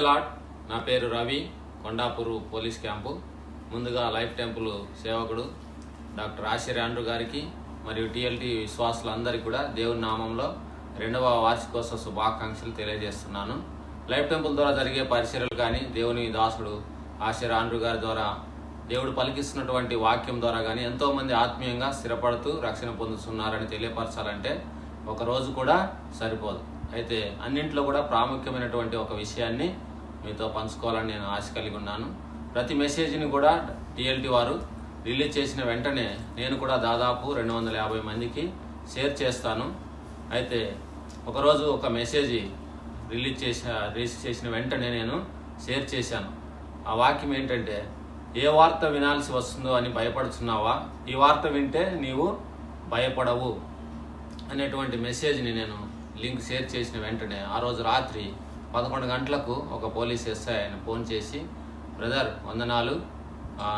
Lot నా పేరు Ravi, Kondapur police camp. ముందుగా లైఫ్ టెంపుల్ సేవకుడు డాక్టర్ ఆశీర్ ఆండ్రూ గారికి మరియు టీఎల్టీ విశ్వాసులందరికీ కూడా దేవుని నామంలో 2వ వార్షికోత్సవ శుభాకాంక్షలు తెలియజేస్తున్నాను. లైఫ్ టెంపుల్ ద్వారా జరిగే పరిచర్యలు కానీ, దేవుని దాసుడు ఆశీర్ ఆండ్రూ గారి ద్వారా దేవుడు పలికిస్తున్నటువంటి వాక్యం ద్వారా కానీ ఎంతోమంది ఆత్మీయంగా స్థిరపడుతూ రక్షణ పొందుతున్నారని తెలియపరచాలంటే ఒక రోజు కూడా సరిపోదు. అయితే అన్నింట్లో కూడా ప్రాముఖ్యమైనటువంటి ఒక విషయాన్ని మీతో పంచుకోవాలని నేను ఆశ కలిగి ఉన్నాను. ప్రతి మెసేజ్ని కూడా టీఎల్టీ వారు రిలీజ్ చేసిన వెంటనే నేను కూడా దాదాపు 250 మందికి షేర్ చేస్తాను. అయితే ఒకరోజు ఒక మెసేజ్ రిలీజ్ చేసిన వెంటనే నేను షేర్ చేశాను. ఆ వాక్యం ఏంటంటే, ఏ వార్త వినాల్సి వస్తుందో అని భయపడుతున్నావా, ఈ వార్త వింటే నీవు భయపడవు అనేటువంటి మెసేజ్ని నేను లింక్ షేర్ చేసిన వెంటనే ఆ రోజు రాత్రి 11 గంటలకు ఒక పోలీస్ ఎస్ఐ ఆయన ఫోన్ చేసి, బ్రదర్ వందనాలు,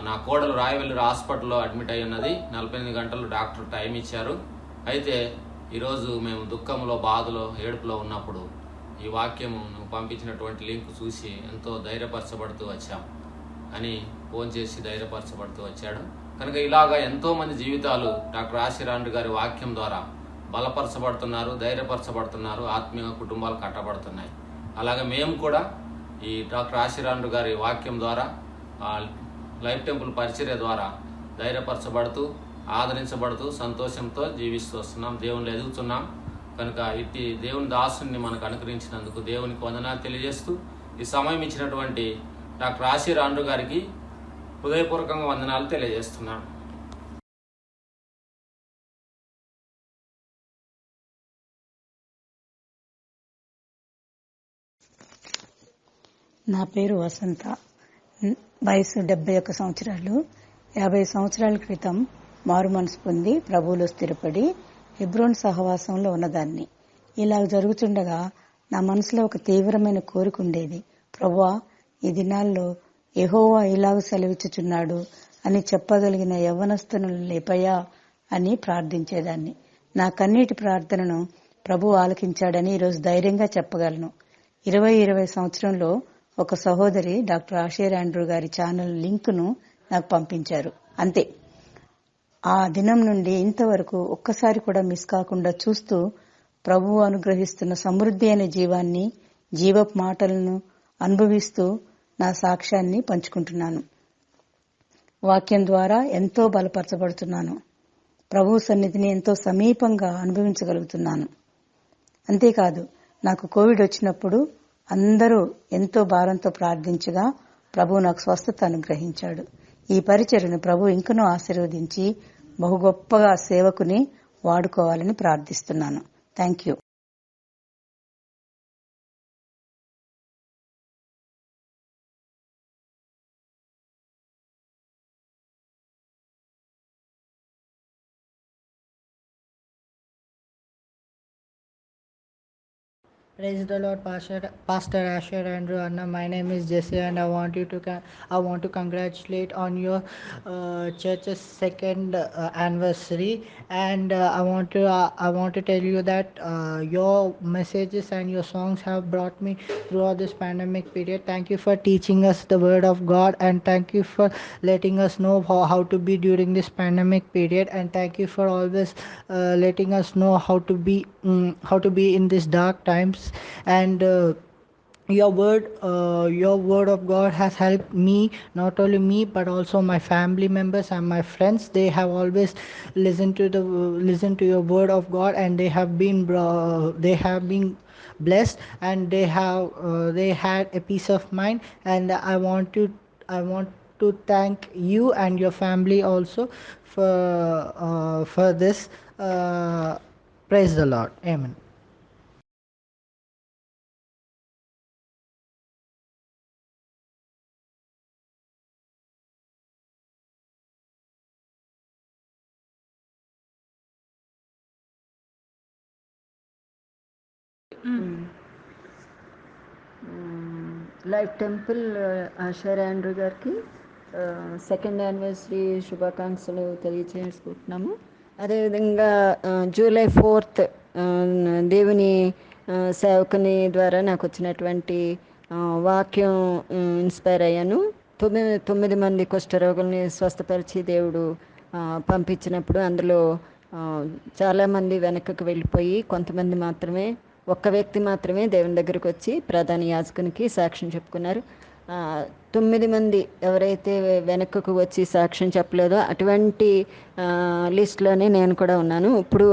నా కోడలు రాయవెల్లూరు హాస్పిటల్లో అడ్మిట్ అయి ఉన్నది, 48 గంటలు డాక్టర్ టైం ఇచ్చారు. అయితే ఈరోజు మేము దుఃఖంలో, బాధలో, ఏడుపులో ఉన్నప్పుడు ఈ వాక్యము నువ్వు పంపించినటువంటి లింక్ చూసి ఎంతో ధైర్యపరచబడుతూ వచ్చాం అని ఫోన్ చేసి ధైర్యపరచబడుతూ వచ్చాడు. కనుక ఇలాగా ఎంతోమంది జీవితాలు డాక్టర్ ఆశీర్ ఆండ్రూ గారి వాక్యం ద్వారా బలపరచబడుతున్నారు, ధైర్యపరచబడుతున్నారు, ఆత్మీయ కుటుంబాలు కట్టబడుతున్నాయి. అలాగే మేము కూడా ఈ డాక్టర్ ఆశీర్ ఆండ్రూ గారి వాక్యం ద్వారా, లైఫ్ టెంపుల్ పరిచర్య ద్వారా ధైర్యపరచబడుతూ, ఆదరించబడుతూ, సంతోషంతో జీవిస్తూ వస్తున్నాం, దేవునిలో ఎదుగుతున్నాం. కనుక ఇట్టి దేవుని దాసుని మనకు అనుగ్రహించినందుకు దేవునికి వందనాలు తెలియజేస్తూ, ఈ సమయం ఇచ్చినటువంటి డాక్టర్ ఆశీర్ ఆండ్రూ గారికి హృదయపూర్వకంగా వందనాలు తెలియజేస్తున్నాను. నా పేరు వసంత. వయసు 71 సంవత్సరాలు. 50 సంవత్సరాల క్రితం మారు మనసు పొంది ప్రభువులో స్థిరపడి హెబ్రోన్ సహవాసంలో ఉన్నదాన్ని. ఇలా జరుగుతుండగా నా మనసులో ఒక తీవ్రమైన కోరిక ఉండేది. ప్రభువా, ఈ దినాల్లో యెహోవా ఇలాగ సెలవిచ్చుచున్నాడు అని చెప్పగలిగిన యవ్వనస్తులను లేపయా అని ప్రార్థించేదాన్ని. నా కన్నీటి ప్రార్థనను ప్రభువు ఆలకించాడని ఈరోజు ధైర్యంగా చెప్పగలను. 2020 సంవత్సరంలో ఒక సహోదరి డాక్టర్ ఆశీర్ ఆండ్రూ గారి ఛానల్ లింక్ను నాకు పంపించారు. అంతే, ఆ దినం నుండి ఇంతవరకు ఒక్కసారి కూడా మిస్ కాకుండా చూస్తూ ప్రభువు అనుగ్రహిస్తున్న సమృద్ధి అనే జీవాన్ని, జీవపు మాటలను అనుభవిస్తూ నా సాక్ష్యాన్ని పంచుకుంటున్నాను. వాక్యం ద్వారా ఎంతో బలపరచబడుతున్నాను. ప్రభువు సన్నిధిని ఎంతో సమీపంగా అనుభవించగలుగుతున్నాను. అంతేకాదు, నాకు కోవిడ్ వచ్చినప్పుడు అందరూ ఎంతో భారంతో ప్రార్థించగా ప్రభు నాకు స్వస్థత అనుగ్రహించాడు. ఈ పరిచర్యను ప్రభు ఇంకనూ ఆశీర్వదించి బహు గొప్పగా సేవకుని వాడుకోవాలని ప్రార్థిస్తున్నాను. Thank you. Praise the Lord, Pastor Asher Andrew Anna. My name is Jesse, and I want to congratulate on your church's second anniversary. And I want to tell you that your messages and your songs have brought me throughout this pandemic period. Thank you for teaching us the word of God, and thank you for letting us know how to be during this pandemic period. And thank you for always letting us know how to be in these dark times. And your word of God has helped me, not only me but also my family members and my friends. They have always listened to your word of God, and they have been blessed, and they had a peace of mind. And I want to thank you and your family also for this. Praise the Lord. Amen. Life temple Asheer Andrew గారికి second anniversary శుభాకాంక్షలు తెలియజేసుకుంటున్నాము. అదేవిధంగా July 4th దేవుని సేవకుని ద్వారా నాకు వచ్చినటువంటి వాక్యం ఇన్స్పైర్ అయ్యాను. 9 మంది కుష్ఠరోగుల్ని స్వస్థపరిచి దేవుడు పంపించినప్పుడు అందులో చాలామంది వెనకకు వెళ్ళిపోయి కొంతమంది మాత్రమే, ఒక్క వ్యక్తి మాత్రమే దేవుని దగ్గరికి వచ్చి ప్రధాన యాజకునికి సాక్ష్యం చెప్పుకున్నారు. 9 మంది ఎవరైతే వెనకకు వచ్చి సాక్ష్యం చెప్పలేదో అటువంటి లిస్టులోనే నేను కూడా ఉన్నాను. ఇప్పుడు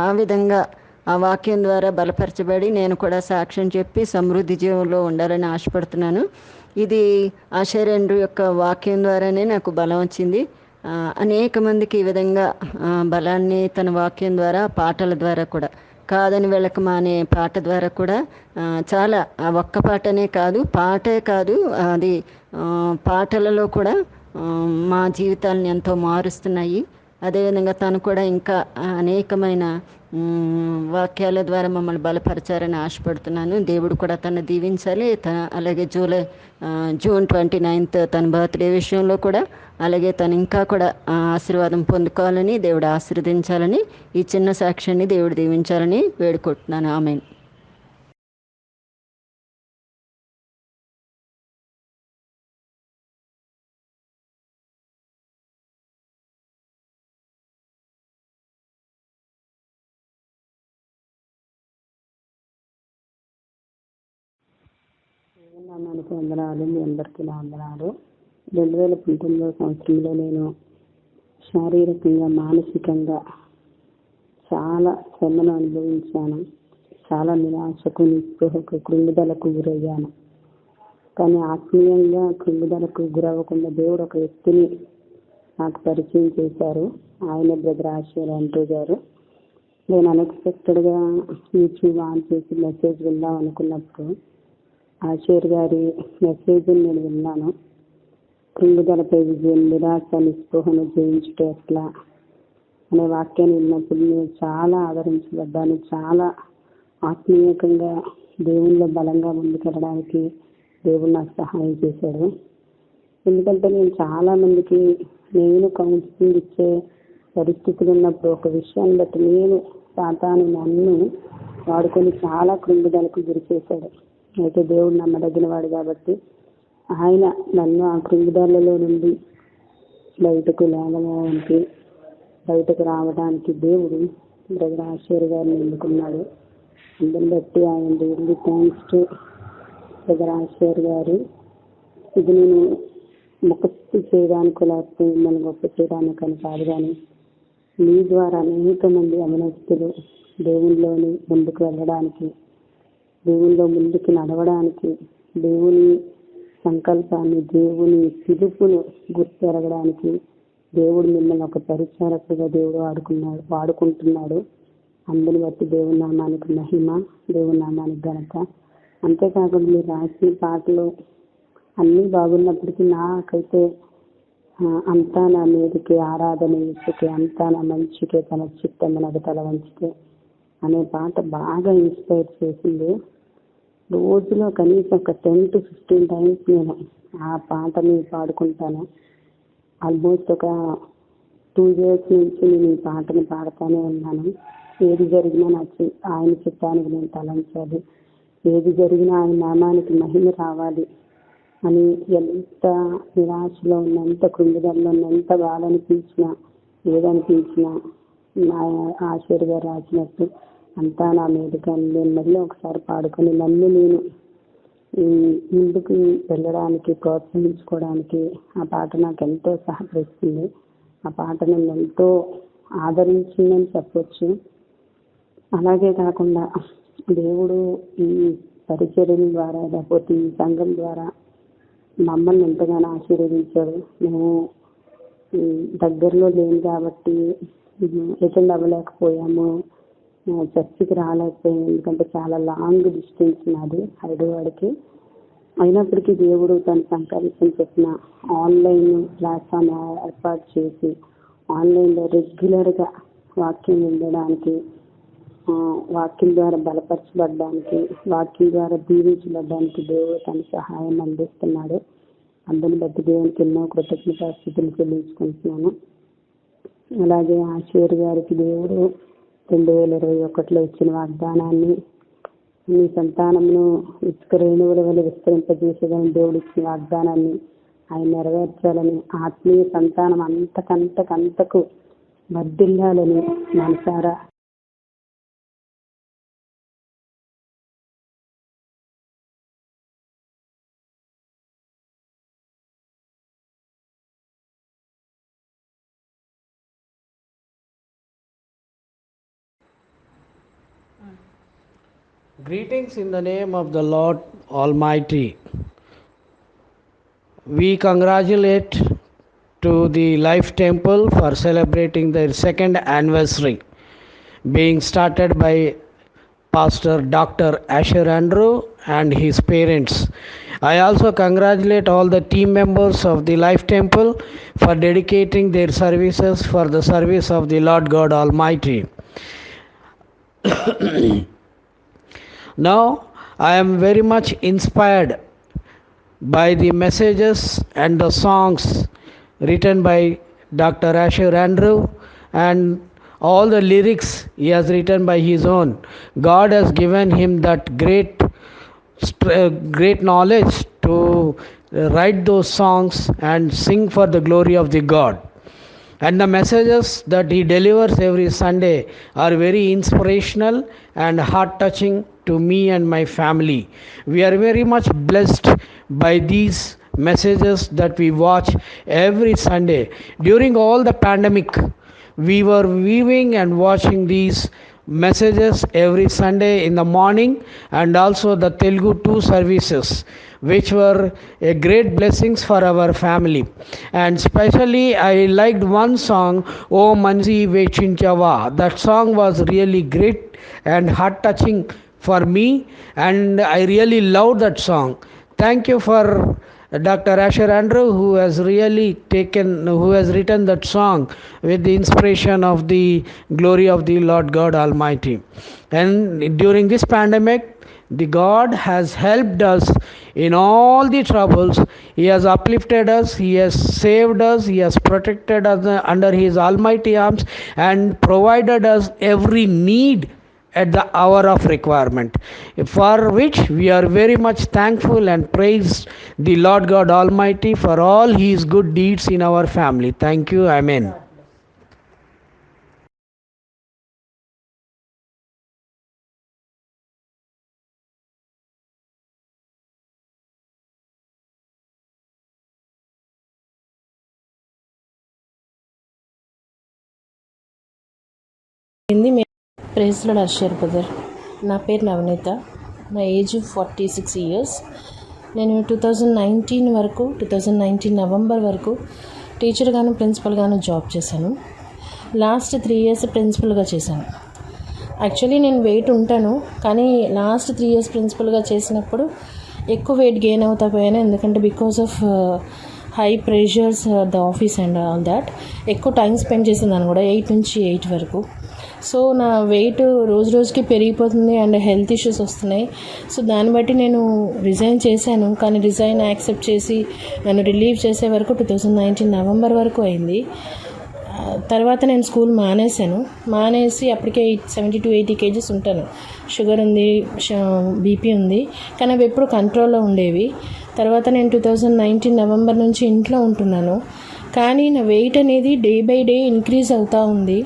ఆ విధంగా ఆ వాక్యం ద్వారా బలపరచబడి నేను కూడా సాక్ష్యం చెప్పి సమృద్ధి జీవంలో ఉండాలని ఆశపడుతున్నాను. ఇది ఆశీర్వాదం యొక్క వాక్యం ద్వారానే నాకు బలం వచ్చింది. అనేక మందికి ఈ విధంగా బలాన్ని తన వాక్యం ద్వారా, పాటల ద్వారా కూడా, కాదని వెళ్ళకమా అనే పాట ద్వారా కూడా చాలా, ఒక్క పాటనే కాదు, పాటే కాదు, అది పాటలలో కూడా మా జీవితాలను ఎంతో మారుస్తున్నాయి. అదేవిధంగా తను కూడా ఇంకా అనేకమైన వాక్యాల ద్వారా మమ్మల్ని బలపరచారని ఆశపడుతున్నాను. దేవుడు కూడా తను దీవించాలి. అలాగే జూన్ 29 తన బర్త్డే విషయంలో కూడా, అలాగే తను ఇంకా కూడా ఆశీర్వాదం పొందుకోవాలని, దేవుడు ఆశీర్వదించాలని, ఈ చిన్న సాక్ష్యాన్ని దేవుడు దీవించాలని వేడుకుంటున్నాను. ఆమేన్. నామానికి వందనాలు. మీ అందరికీ నా వందనాలు. 2019 సంవత్సరంలో నేను శారీరకంగా, మానసికంగా చాలా శ్రమను అనుభవించాను. చాలా నిరాశకు, నిస్పృహకు, కృంగుదలకు గురయ్యాను. కానీ ఆత్మీయంగా కృంగుదలకు గురవ్వకుండా దేవుడు ఒక వ్యక్తిని నాకు పరిచయం చేశారు. ఆయన బ్రదర్ ఆశీర్వాదం గారు. నేను అన్ఎక్స్పెక్టెడ్గా యూట్యూబ్ ఆన్ చేసి మెసేజ్ విందాం అనుకున్నప్పుడు ఆశీర్ గారి మెసేజ్ నేను విన్నాను. కృంగుదలపై విజయం, నిరాశ నిస్పృహను జయించుట ఎట్లా అనే వాక్యాన్ని విన్నప్పుడు నేను చాలా ఆదరించబడ్డాను. చాలా ఆత్మీయంగా దేవుళ్ళో బలంగా ముందుకెళ్ళడానికి దేవుడు నాకు సహాయం చేశాడు. ఎందుకంటే నేను చాలా మందికి కౌన్సిలింగ్ ఇచ్చే పరిస్థితులు ఉన్నప్పుడు ఒక విషయాన్ని బట్టి సాతాను నన్ను వాడుకొని చాలా కృంగుదలకు గురి చేశాడు. అయితే దేవుడు నమ్మదగిన వాడు కాబట్టి ఆయన నన్ను ఆ కృంగుదలలో నుండి బయటకు రావడానికి దేవుడు బ్రదర్ ఆశీర్ గారిని ఎన్నుకున్నాడు. అందుని బట్టి ఆయన దేవుడి థ్యాంక్స్ టు బ్రదర్ ఆశీర్ గారు. ఇది నేను ముఖస్థి చేయడానికి, లేకపోతే మిమ్మల్ని గొప్ప చేయడానికి అని కాదు, కానీ మీ ద్వారా అనేక మంది యవనస్తులు దేవునిలోని ముందుకు వెళ్ళడానికి, దేవునిలో ముందుకు నడవడానికి, దేవుని సంకల్పాన్ని, దేవుని పిలుపును గుర్తెరగడానికి దేవుడు మిమ్మల్ని ఒక పరిచారకుగా దేవుడు వాడుకుంటున్నాడు. అందుని బట్టి దేవుని నామానికి మహిమ, దేవుని నామానికి ఘనత. అంతేకాకుండా మీరు రాసిన పాటలు అన్నీ బాగున్నప్పటికీ నాకైతే అంతా నా మీదకి ఆరాధన ఇసుకే, అంతా నా మంచికే, తన చిత్తమునకు తల వంచితే అనే పాట బాగా ఇన్స్పైర్ చేసింది. రోజులో కనీసం ఒక 10 to 15 times నేను ఆ పాటని పాడుకుంటాను. ఆల్మోస్ట్ ఒక 2 years నుంచి నేను ఈ పాటని పాడుతూనే ఉన్నాను. ఏది జరిగినా ఆయన చిత్తానికి నేను తలంచాలి, ఏది జరిగినా ఆయన నామానికి మహిమ రావాలి అని ఎంత నిరాశలో ఉన్న, ఎంత కృంగుదలలో ఉన్న, ఎంత బాధ అనిపించినా, ఏదనిపించినా నా ఆశీర్ గారు రాసినట్టు అంతా నా మీదకి నేను మళ్ళీ ఒకసారి పాడుకొని నన్ను నేను ముందుకు వెళ్ళడానికి, ప్రోత్సహించుకోవడానికి ఆ పాట నాకు ఎంతో సహకరిస్తుంది. ఆ పాట నన్ను ఎంతో ఆదరించిందని చెప్పొచ్చు. అలాగే కాకుండా దేవుడు ఈ పరిచర్య ద్వారా, లేకపోతే ఈ సంఘం ద్వారా మమ్మల్ని ఎంతగానో ఆశీర్వదించాడు. మేము దగ్గరలో లేము కాబట్టి అటెండ్ అవ్వలేకపోయాము, చర్చికి రాలేకపోయాము. ఎందుకంటే చాలా లాంగ్ డిస్టెన్స్ నాది హైదరాబాద్కి. అయినప్పటికీ దేవుడు తన సంకల్పం చెప్పిన ఆన్లైన్ ప్లాట్ఫామ్ ఏర్పాటు చేసి ఆన్లైన్లో రెగ్యులర్గా వాక్యం వినడానికి, వాక్యం ద్వారా బలపరచబడడానికి, వాక్యం ద్వారా దీవించబడడానికి దేవుడు తన సహాయం అందిస్తున్నాడు. అందుని బట్టి దేవునికి ఎన్నో కృతజ్ఞతాస్థితులు చెల్లించుకుంటున్నాను. అలాగే ఆశీర్ గారికి దేవుడు 2021లో ఇచ్చిన వాగ్దానాన్ని నీ సంతానమును ఇసుక రేణువుల వల్ల విస్తరింపజేసేదని దేవుడు ఇచ్చిన వాగ్దానాన్ని ఆయన నెరవేర్చాలని, ఆత్మీయ సంతానం అంతకంతకు వర్ధిల్లాలని మనసారా Greetings in the name of the Lord Almighty. We congratulate to the Life Temple for celebrating their second anniversary, being started by Pastor Dr. Asher Andrew and his parents. I also congratulate all the team members of the Life Temple for dedicating their services for the service of the Lord God Almighty. Now, I am very much inspired by the messages and the songs written by Dr. Asher Andrew, and all the lyrics he has written by his own. God has given him that great knowledge to write those songs and sing for the glory of the God. And the messages that he delivers every Sunday are very inspirational and heart-touching to me and my family. We are very much blessed by these messages that we watch every Sunday. During all the pandemic, we were viewing and watching these messages every Sunday in the morning, and also the Telugu 2 services, which were a great blessings for our family. And especially I liked one song, O Mansi Vechinchava. That song was really great and heart touching for me, and I really loved that song. Thank you for Dr. Asher Andrew, who has written that song with the inspiration of the glory of the Lord God Almighty. And during this pandemic, the God has helped us in all the troubles. He has uplifted us, He has saved us, He has protected us under His almighty arms, and provided us every need at the hour of requirement, for which we are very much thankful and praise the Lord God Almighty for all His good deeds in our family. Thank you. Amen. Praise lord Asher brother. నా పేరు నవనీత. నా age 46 years. నేను 2019 November వరకు టీచర్గాను ప్రిన్సిపల్గాను job చేశాను. Last 3 years ప్రిన్సిపల్గా చేశాను. Actually నేను wait ఉంటాను, కానీ లాస్ట్ 3 ఇయర్స్ ప్రిన్సిపల్గా చేసినప్పుడు ఎక్కువ వెయిట్ గెయిన్ అవుతా పోయాను. ఎందుకంటే because of high pressures the office and all that ఎక్కువ టైం స్పెండ్ చేసిందాను కూడా 8 నుంచి 8 వరకు. సో నా వెయిట్ రోజు రోజుకి పెరిగిపోతుంది అండ్ హెల్త్ ఇష్యూస్ వస్తున్నాయి. సో దాన్ని బట్టి నేను రిజైన్ చేశాను. కానీ రిజైన్ యాక్సెప్ట్ చేసి నన్ను రిలీవ్ చేసే వరకు 2019 నవంబర్ వరకు అయింది. తర్వాత నేను స్కూల్ మానేసి అప్పటికే 70 to 80 kgs ఉంటాను. షుగర్ ఉంది, బీపీ ఉంది, కానీ అవి ఎప్పుడు కంట్రోల్లో ఉండేవి. తర్వాత నేను 2019 నవంబర్ నుంచి ఇంట్లో ఉంటున్నాను. కానీ నా వెయిట్ అనేది డే బై డే ఇంక్రీజ్ అవుతూ ఉంది.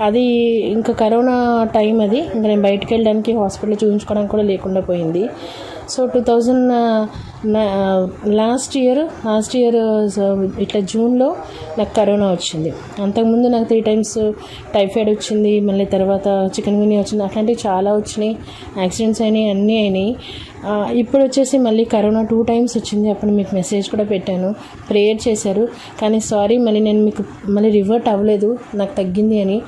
అది ఇంకా కరోనా టైం, అది ఇంకా నేను బయటకు వెళ్ళడానికి హాస్పిటల్ చూపించుకోవడానికి కూడా లేకుండా పోయింది. సో లాస్ట్ ఇయర్ ఇట్లా జూన్లో నాకు కరోనా వచ్చింది. అంతకుముందు నాకు 3 times టైఫాయిడ్ వచ్చింది, మళ్ళీ తర్వాత చికెన్ గున్యా వచ్చింది. అట్లాంటివి చాలా వచ్చినాయి, యాక్సిడెంట్స్ అయినాయి, అన్నీ అయినాయి. ఇప్పుడు వచ్చేసి మళ్ళీ కరోనా 2 times వచ్చింది. అప్పుడు మీకు మెసేజ్ కూడా పెట్టాను, ప్రేయర్ చేశారు. కానీ సారీ, నేను మీకు రివర్ట్ అవ్వలేదు, నాకు తగ్గింది అని.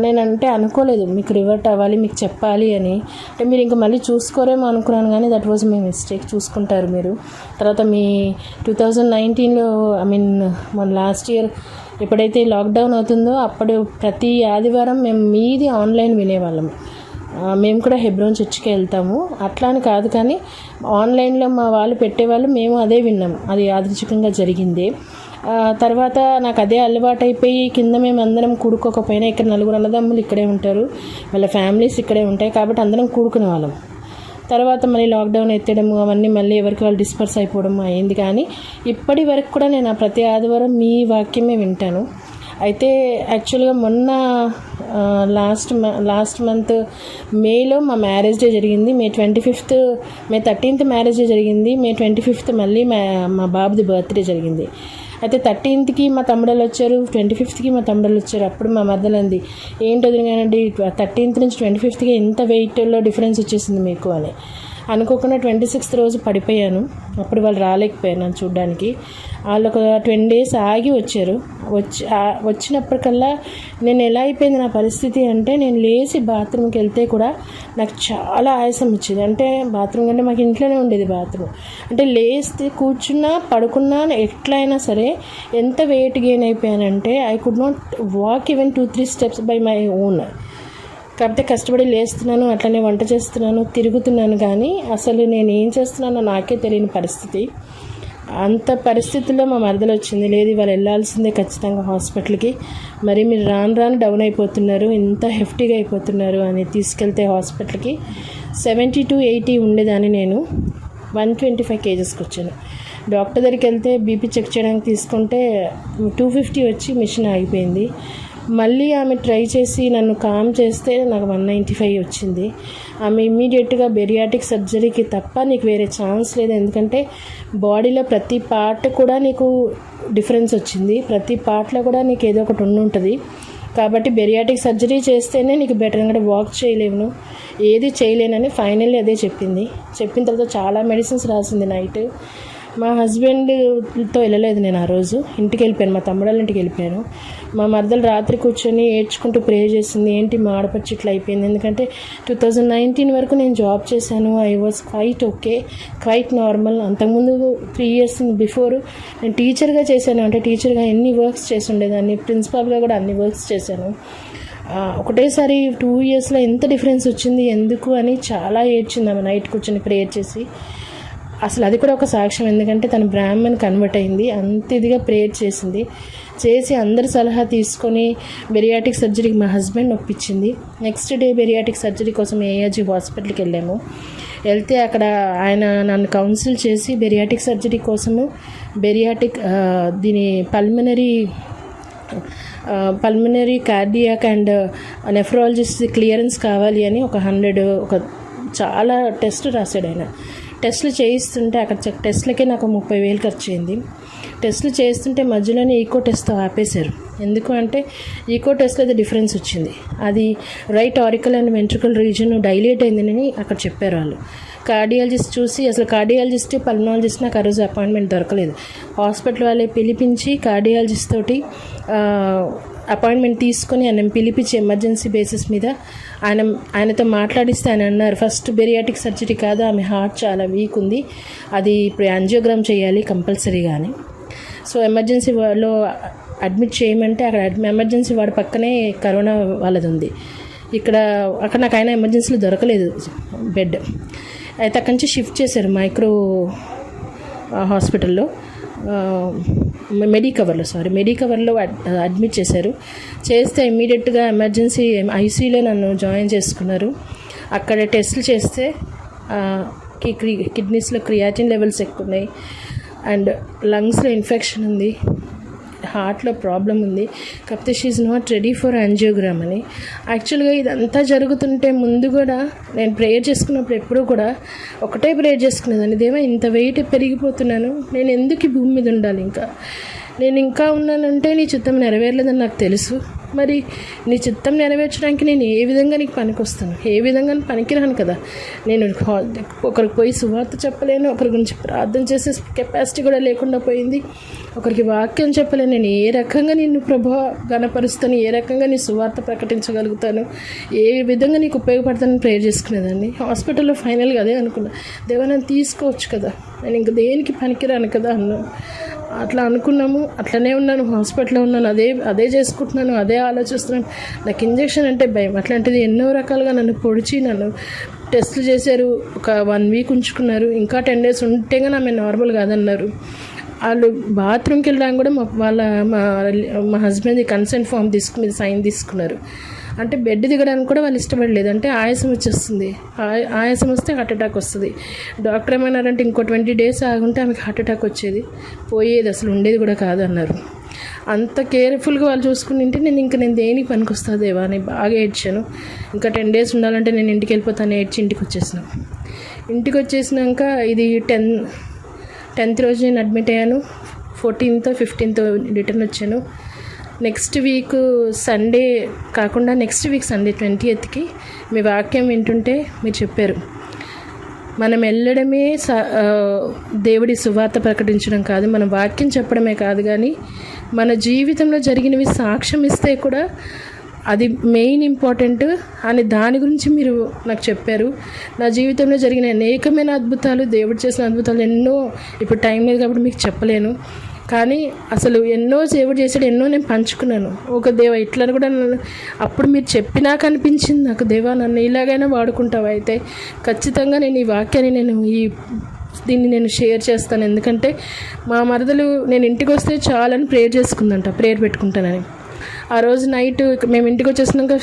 నేను అనుకోలేదు మీకు రివర్ట్ అవ్వాలి, మీకు చెప్పాలి అని. అంటే మీరు ఇంకా మళ్ళీ చూసుకోరేమో అనుకున్నాను, కానీ దట్ వాజ్ మై మిస్టేక్. చూసుకుంటారు మీరు. తర్వాత మీ 2019లో మన లాస్ట్ ఇయర్ ఎప్పుడైతే లాక్డౌన్ అవుతుందో అప్పుడు ప్రతి ఆదివారం మేము మీది ఆన్లైన్ వినేవాళ్ళం. మేము కూడా హెబ్రోన్ చర్చ్కి వెళ్తాము. అట్లా అని కాదు, కానీ ఆన్లైన్లో మా వాళ్ళు పెట్టేవాళ్ళు, మేము అదే విన్నాం. అది యాదృచ్ఛికంగా జరిగింది. తర్వాత నాకు అదే అలవాటు అయిపోయి కింద మేము అందరం కూడుకోకపోయినా, ఇక్కడ 4 అన్నదమ్ములు ఇక్కడే ఉంటారు, వాళ్ళ ఫ్యామిలీస్ ఇక్కడే ఉంటాయి, కాబట్టి అందరం కూడుకునే వాళ్ళం. తర్వాత మళ్ళీ లాక్డౌన్ ఎత్తడము అవన్నీ మళ్ళీ ఎవరికి వాళ్ళు డిస్పర్స్ అయిపోవడం అయింది. కానీ ఇప్పటి వరకు కూడా నేను ప్రతి ఆదివారం మీ వాక్యమే వింటాను. అయితే యాక్చువల్గా మొన్న లాస్ట్ మంత్ మేలో మా మ్యారేజ్ డే జరిగింది. మే 13th మ్యారేజ్ డే జరిగింది. మే 25th మళ్ళీ మా బాబుది బర్త్డే జరిగింది. అయితే 13th మా తమ్ముడలు వచ్చారు, 25th మా తమ్ముడలు వచ్చారు. అప్పుడు మా మధ్యలోంది ఏంటి వదిలిగానండి 13th నుంచి 25th ఎంత వెయిట్లో డిఫరెన్స్ వచ్చేసింది మీకు అని. అనుకోకుండా 26th రోజు పడిపోయాను. అప్పుడు వాళ్ళు రాలేకపోయాను నన్ను చూడడానికి. వాళ్ళు ఒక 20 days ఆగి వచ్చారు. వచ్చినప్పటికల్లా నేను ఎలా అయిపోయింది నా పరిస్థితి అంటే, నేను లేచి బాత్రూమ్కి వెళ్తే కూడా నాకు చాలా ఆయాసం వచ్చింది. అంటే బాత్రూమ్ కంటే మాకు ఇంట్లోనే ఉండేది బాత్రూమ్. అంటే లేస్తే కూర్చున్నా పడుకున్నా ఎట్లయినా సరే ఎంత వెయిట్ గెయిన్ అయిపోయానంటే I could not walk even 2-3 steps by my own. కాకపోతే కష్టపడి లేస్తున్నాను, అట్లనే వంట చేస్తున్నాను, తిరుగుతున్నాను. కానీ అసలు నేను ఏం చేస్తున్నానో నాకే తెలియని పరిస్థితి. అంత పరిస్థితుల్లో మా మరదలు వచ్చింది. లేదు వాళ్ళు వెళ్ళాల్సిందే ఖచ్చితంగా హాస్పిటల్కి, మరి మీరు రాను డౌన్ అయిపోతున్నారు, ఇంత హెఫ్టీగా అయిపోతున్నారు అని తీసుకెళ్తే హాస్పిటల్కి 70-80 ఉండేదాన్ని నేను 125 kgsకి వచ్చాను. డాక్టర్ దగ్గరికి వెళ్తే బీపీ చెక్ చేయడానికి తీసుకుంటే 250 వచ్చి మిషన్ ఆగిపోయింది. మళ్ళీ ఆమె ట్రై చేసి నన్ను కామ్ చేస్తే నాకు 195 వచ్చింది. ఆమె ఇమ్మీడియట్గా బెరియాటిక్ సర్జరీకి తప్ప నీకు వేరే ఛాన్స్ లేదు, ఎందుకంటే బాడీలో ప్రతి పార్ట్ కూడా నీకు డిఫరెన్స్ వచ్చింది, ప్రతి పార్ట్లో కూడా నీకు ఏదో ఒకటి ఉంటుంది. కాబట్టి బెరియాటిక్ సర్జరీ చేస్తేనే నీకు బెటర్, ఎందుకంటే వాక్ చేయలేను, ఏది చేయలేనని ఫైనల్లీ అదే చెప్పింది. చెప్పిన తర్వాత చాలా మెడిసిన్స్ రాసింది. నైట్ మా హస్బెండ్తో వెళ్ళలేదు నేను. ఆ రోజు ఇంటికి వెళ్ళిపోయాను, మా తమ్ముళ్ళ ఇంటికి వెళ్ళిపోయాను. మా మరదలు రాత్రి కూర్చొని ఏడ్చుకుంటూ ప్రే చేసింది, ఏంటి మా ఆడపచ్చి ఇట్లా అయిపోయింది. ఎందుకంటే 2019 వరకు నేను జాబ్ చేశాను. I was quite normal. అంతకుముందు 3 years బిఫోర్ నేను టీచర్గా చేశాను. అంటే టీచర్గా ఎన్ని వర్క్స్ చేసి ఉండేదాన్ని, ప్రిన్సిపాల్గా కూడా అన్ని వర్క్స్ చేశాను. ఒకటేసారి 2 yearsలో ఎంత డిఫరెన్స్ వచ్చింది ఎందుకు అని చాలా ఏడ్చింది ఆమె నైట్ కూర్చొని ప్రేయర్ చేసి. అసలు అది కూడా ఒక సాక్ష్యం, ఎందుకంటే తను బ్రాహ్మణ్ కన్వర్ట్ అయింది. అంత ఇదిగా ప్రేయర్ చేసి అందరి సలహా తీసుకొని బెరియాటిక్ సర్జరీకి మా husband ఒప్పించింది. Next day bariatric surgery కోసం ఏఆర్జీ హాస్పిటల్కి వెళ్ళాము. వెళ్తే అక్కడ ఆయన నన్ను కౌన్సిల్ చేసి బెరియాటిక్ సర్జరీ కోసము దీని pulmonary cardiac and nephrologist clearance కావాలి అని ఒక చాలా టెస్ట్ రాశాడు ఆయన. టెస్టులు చేయిస్తుంటే అక్కడ టెస్ట్లకే నాకు 30,000 ఖర్చు అయింది. టెస్టులు చేస్తుంటే మధ్యలోనే ఈకో టెస్ట్తో ఆపేశారు. ఎందుకు అంటే ఈకో టెస్ట్లో అది డిఫరెన్స్ వచ్చింది. అది right auricle and ventricle region dilate అయిందని అక్కడ చెప్పారు వాళ్ళు. కార్డియాలజిస్ట్ చూసి, అసలు కార్డియాలజిస్ట్ పల్మనాలజిస్ట్ నాకు ఆ రోజు అపాయింట్మెంట్ దొరకలేదు. హాస్పిటల్ వాళ్ళే పిలిపించి కార్డియాలజిస్ట్ తోటి అపాయింట్మెంట్ తీసుకొని ఆయన పిలిపించి ఎమర్జెన్సీ బేసిస్ మీద ఆయనతో మాట్లాడిస్తే ఆయన అన్నారు, ఫస్ట్ బెరియాటిక్ సర్జరీ కాదు, ఆమె హార్ట్ చాలా వీక్ ఉంది, అది ఇప్పుడు యాంజియోగ్రామ్ చేయాలి కంపల్సరీగా అని. సో ఎమర్జెన్సీ వార్డులో అడ్మిట్ చేయమంటే అక్కడ ఎమర్జెన్సీ వార్డు పక్కనే కరోనా వాళ్ళది ఉంది. అక్కడ నాకు ఆయన ఎమర్జెన్సీలో దొరకలేదు బెడ్. అయితే అక్కడి నుంచి షిఫ్ట్ చేశారు మైక్రో హాస్పిటల్లో, మెడికవర్లో అడ్మిట్ చేశారు. చేస్తే ఇమ్మీడియట్గా ఎమర్జెన్సీ ఐసీయూలో నన్ను జాయిన్ చేసుకున్నారు. అక్కడ టెస్టులు చేస్తే కిడ్నీస్లో క్రియాటిన్ లెవెల్స్ ఎక్కువ ఉన్నాయి, అండ్ లంగ్స్లో ఇన్ఫెక్షన్ ఉంది, హార్ట్లో ప్రాబ్లం ఉంది. కాకపోతే she is not ready for angiogram అని. యాక్చువల్గా ఇదంతా జరుగుతుంటే ముందు కూడా నేను ప్రేయర్ చేసుకున్నప్పుడు ఎప్పుడూ కూడా ఒకటే ప్రేయర్ చేసుకునేదాన్ని, దేవా ఇంత వెయిట్ పెరిగిపోతున్నాను, నేను ఎందుకు ఈ భూమి మీద ఉండాలి, నేను ఇంకా ఉన్నానంటే నీ చిత్తం నెరవేరలేదని నాకు తెలుసు. మరి నీ చిత్తం నెరవేర్చడానికి నేను ఏ విధంగా నీకు పనికొస్తాను, ఏ విధంగా పనికిరాను కదా. నేను ఒకరికి పోయి సువార్త చెప్పలేను, ఒకరి గురించి ప్రార్థన చేసే కెపాసిటీ కూడా లేకుండా పోయింది, ఒకరికి వాక్యం చెప్పలేను. నేను ఏ రకంగా నిన్ను ప్రభువా గణపరుస్తాను, ఏ రకంగా నీ సువార్త ప్రకటించగలుగుతాను, ఏ విధంగా నీకు ఉపయోగపడతానని ప్రేయర్ చేసుకునేదాన్ని. హాస్పిటల్లో ఫైనల్గా అదే అనుకున్నా, దేవా నన్ను తీసుకోవచ్చు కదా, నేను ఇంక దేనికి పనికిరాను కదా అన్నాను. అట్లా అనుకున్నాము, అట్లనే ఉన్నాను, హాస్పిటల్లో ఉన్నాను, అదే చేసుకుంటున్నాను, అదే ఆలోచిస్తున్నాను. నాకు ఇంజెక్షన్ అంటే భయం. అట్లాంటిది ఎన్నో రకాలుగా నన్ను పొడిచి నన్ను టెస్టులు చేశారు. ఒక 1 week ఉంచుకున్నారు. ఇంకా 10 days ఉంటేగా ఆమె నార్మల్ కాదన్నారు. వాళ్ళు బాత్రూమ్కి వెళ్ళడానికి కూడా మా హస్బెండ్ కన్సెంట్ ఫామ్ తీసుకుని సైన్ తీసుకున్నారు. అంటే బెడ్ దిగడానికి కూడా వాళ్ళు ఇష్టపడలేదు. అంటే ఆయాసం వచ్చేస్తుంది, ఆయాసం వస్తే హార్ట్ అటాక్ వస్తుంది. డాక్టర్ ఏమన్నారంటే ఇంకో 20 days ఆగుంటే ఆమెకి హార్ట్ అటాక్ వచ్చేది, పోయేది, అసలు ఉండేది కూడా కాదు అన్నారు. అంత కేర్ఫుల్గా వాళ్ళు చూసుకుంటే నేను దేనికి పనికొస్తా దేవా అని బాగా ఏడ్చాను. ఇంకా 10 days ఉండాలంటే నేను ఇంటికి వెళ్ళిపోతాను ఏడ్చి ఇంటికి వచ్చేసినాక ఇది 10th రోజు నేను అడ్మిట్ అయ్యాను. 14th 15th రిటర్న్ వచ్చాను. నెక్స్ట్ వీక్ సండే కాకుండా నెక్స్ట్ వీక్ సండే 20th మీ వాక్యం వింటుంటే మీరు చెప్పారు, మనం వెళ్ళడమే దేవుడి సువార్త ప్రకటించడం కాదు, మన వాక్యం చెప్పడమే కాదు, కానీ మన జీవితంలో జరిగినవి సాక్ష్యం ఇస్తే కూడా అది మెయిన్ ఇంపార్టెంట్ అని దాని గురించి మీరు నాకు చెప్పారు. నా జీవితంలో జరిగిన అనేకమైన అద్భుతాలు, దేవుడు చేసిన అద్భుతాలు ఎన్నో, ఇప్పుడు టైం లేదు కాబట్టి మీకు చెప్పలేను, కానీ అసలు ఎన్నో దేవుడు చేసాడు, ఎన్నో నేను పంచుకున్నాను. ఒక దేవా ఇట్లా కూడా అప్పుడు మీరు చెప్పినాక అనిపించింది నాకు, దేవా నన్ను ఇలాగైనా వాడుకుంటావా, అయితే ఖచ్చితంగా నేను ఈ వాక్యాన్ని దీన్ని నేను షేర్ చేస్తాను. ఎందుకంటే మా మరదలు నేను ఇంటికి వస్తే చాలని ప్రేయర్ చేసుకుందంట, ప్రేయర్ పెట్టుకుంటానని. ఆ రోజు నైట్ మేము ఇంటికి వచ్చేసినాక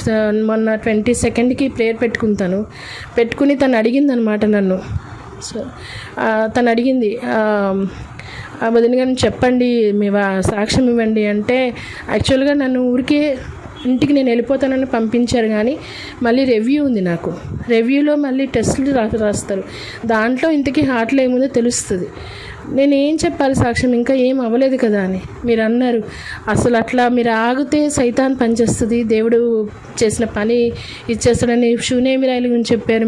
మొన్న 22nd ప్రేయర్ పెట్టుకుని తను అడిగింది అనమాట నన్ను. సో తను అడిగింది, వదిన గారిని చెప్పండి, మీ సాక్ష్యం ఇవ్వండి అంటే, యాక్చువల్గా నన్ను ఊరికే ఇంటికి నేను వెళ్ళిపోతానని పంపించారు, కానీ మళ్ళీ రివ్యూ ఉంది నాకు. రివ్యూలో మళ్ళీ టెస్టులు రాస్తారు, దాంట్లో ఇంతకీ హార్ట్లో ఏముందో తెలుస్తుంది. నేను ఏం చెప్పాలి సాక్ష్యం, ఇంకా ఏం అవ్వలేదు కదా అని మీరు అన్నారు. అసలు అట్లా మీరు ఆగితే సైతాన్ పనిచేస్తుంది, దేవుడు చేసిన పని ఇచ్చేస్తాడని శూన్యమిరాయిల గురించి చెప్పారు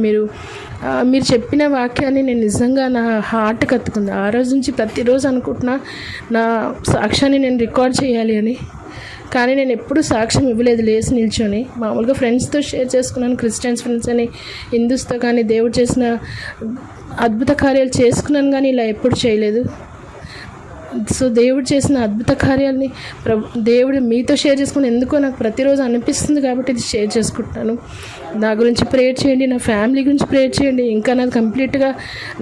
మీరు చెప్పిన వాక్యాన్ని నేను నిజంగా నా హార్ట్ కత్తుకుంది. ఆ రోజు నుంచి ప్రతిరోజు అనుకుంటున్నా నా సాక్ష్యాన్ని నేను రికార్డ్ చేయాలి అని, కానీ నేను ఎప్పుడూ సాక్ష్యం ఇవ్వలేదు. లేచి నిల్చొని మామూలుగా ఫ్రెండ్స్తో షేర్ చేసుకున్నాను, క్రిస్టియన్స్ ఫ్రెండ్స్ అని, హిందూస్తో, కానీ దేవుడు చేసిన అద్భుత కార్యాలు చేసుకున్నాను, కానీ ఇలా ఎప్పుడు చేయలేదు. సో దేవుడు చేసిన అద్భుత కార్యాలని దేవుడు మీతో షేర్ చేసుకుని ఎందుకో నాకు ప్రతిరోజు అనిపిస్తుంది కాబట్టి ఇది షేర్ చేసుకుంటున్నాను. నా గురించి ప్రేయర్ చేయండి, నా ఫ్యామిలీ గురించి ప్రేయర్ చేయండి. ఇంకా నాకు కంప్లీట్గా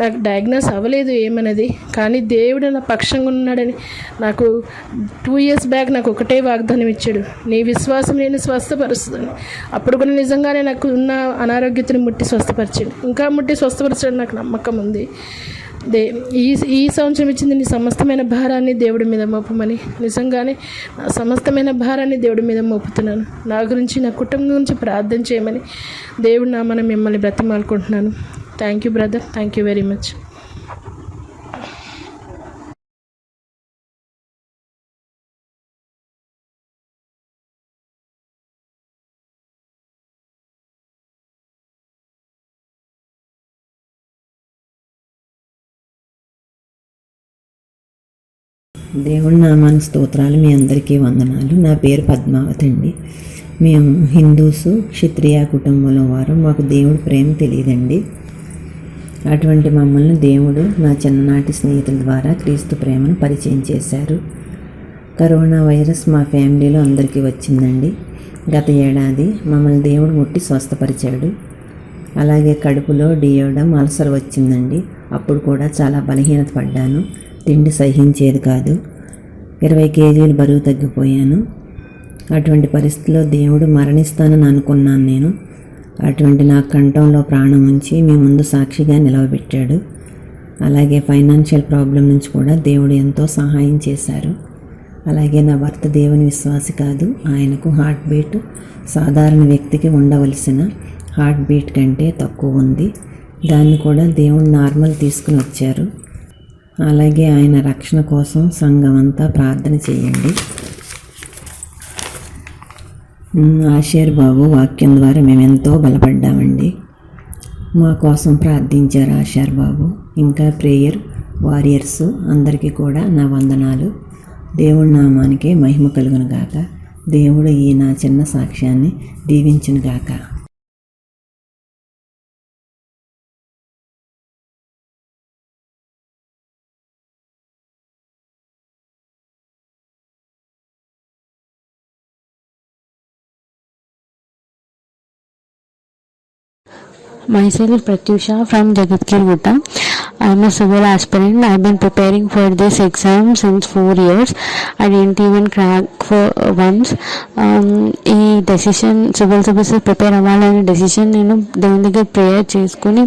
నాకు డయాగ్నోస్ అవ్వలేదు ఏమన్నది, కానీ దేవుడు నా పక్షంగా ఉన్నాడని నాకు 2 years బ్యాక్ నాకు ఒకటే వాగ్దానం ఇచ్చాడు, నీ విశ్వాసం నేను స్వస్థపరుస్తుందని. అప్పుడు కూడా నిజంగానే నాకు ఉన్న అనారోగ్యతను ముట్టి స్వస్థపరిచాడు, ఇంకా ముట్టి స్వస్థపరచడం నాకు నమ్మకం ఉంది. ఈ సంవత్సరం ఇచ్చింది నీ సమస్తమైన భారాన్ని దేవుడి మీద మోపమని, నిజంగానే నా సమస్తమైన భారాన్ని దేవుడి మీద మోపుతున్నాను. నా గురించి, నా కుటుంబం గురించి ప్రార్థన చేయమని దేవుడు నామన మిమ్మల్ని బ్రతిమాలుకుంటున్నాను. Thank you brother, thank you very much. దేవుడి నామానికి స్తోత్రాలు. మీ అందరికీ వందనాలు. నా పేరు పద్మావతి అండి. మేము హిందూసు క్షత్రియ కుటుంబంలో వారు. మాకు దేవుడి ప్రేమ తెలియదండి. అటువంటి మమ్మల్ని దేవుడు నా చిన్ననాటి స్నేహితుల ద్వారా క్రీస్తు ప్రేమను పరిచయం చేశారు. కరోనా వైరస్ మా ఫ్యామిలీలో అందరికీ వచ్చిందండి. గత ఏడాది మమ్మల్ని దేవుడు ముట్టి స్వస్థపరిచాడు. అలాగే కడుపులో డియోడమ్ అల్సర్ వచ్చిందండి. అప్పుడు కూడా చాలా బలహీనత పడ్డాను. తిండి సహించేది కాదు. 20 kgs బరువు తగ్గిపోయాను. అటువంటి పరిస్థితిలో దేవుడు మరణిస్తానని అనుకున్నాను నేను. అటువంటి నా కంఠంలో ప్రాణం ఉంచి మీ ముందు సాక్షిగా నిలవబెట్టాడు. అలాగే ఫైనాన్షియల్ ప్రాబ్లం నుంచి కూడా దేవుడు ఎంతో సహాయం చేశారు. అలాగే నా భర్త దేవుని విశ్వాసి కాదు. ఆయనకు హార్ట్ బీట్ సాధారణ వ్యక్తికి ఉండవలసిన హార్ట్ బీట్ కంటే తక్కువ ఉంది. దాన్ని కూడా దేవుడు నార్మల్ తీసుకుని వచ్చారు. అలాగే ఆయన రక్షణ కోసం సంఘం అంతా ప్రార్థన చేయండి. ఆషేర్ బాబు వాక్యం ద్వారా మేము ఎంతో బలపడ్డామండి. మా కోసం ప్రార్థించారు ఆషేర్ బాబు. ఇంకా ప్రేయర్ వారియర్స్ అందరికీ కూడా నా వందనాలు. దేవుడి నామానికే మహిమ కలుగును గాక. దేవుడు ఈ నా చిన్న సాక్ష్యాన్ని దీవించును గాక. Myself Pratyusha from Jagatgiri Gutta. I'm a civil aspirant. I've been preparing for this exam since 4 years. I didn't even crack for once. ఈ డెసిషన్ సివిల్ సర్వీసెస్ ప్రిపేర్ అవ్వాలనే డెసిషన్ నేను దేవుని దగ్గర ప్రేయర్ చేసుకుని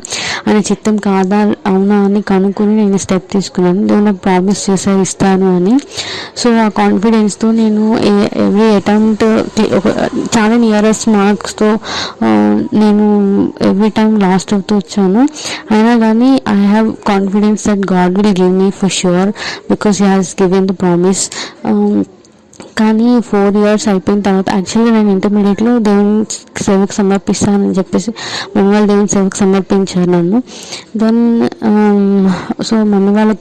ఆయన చిత్తం కాదా అవునా అని కనుక్కొని నేను స్టెప్ తీసుకున్నాను. దేవుడు నాకు ప్రామిస్ చేశారు ఇస్తాను అని. సో ఆ కాన్ఫిడెన్స్తో నేను ఎవ్రీ అటెంప్ట్ చాలా నియరెస్ట్ మార్క్స్తో నేను ఎవ్రీ టైం లాస్ట్ అవుతూ వచ్చాను. అయినా కానీ I have confidence that God will give me for sure because He has given the promise. కానీ 4 years అయిపోయిన తర్వాత యాక్చువల్గా నేను ఇంటర్మీడియట్లో దేవుని సేవకు సమర్పిస్తానని చెప్పేసి మమ్మీ వాళ్ళు దేవుని సేవకు సమర్పించారు నన్ను. దెన్ సో మమ్మీ వాళ్ళు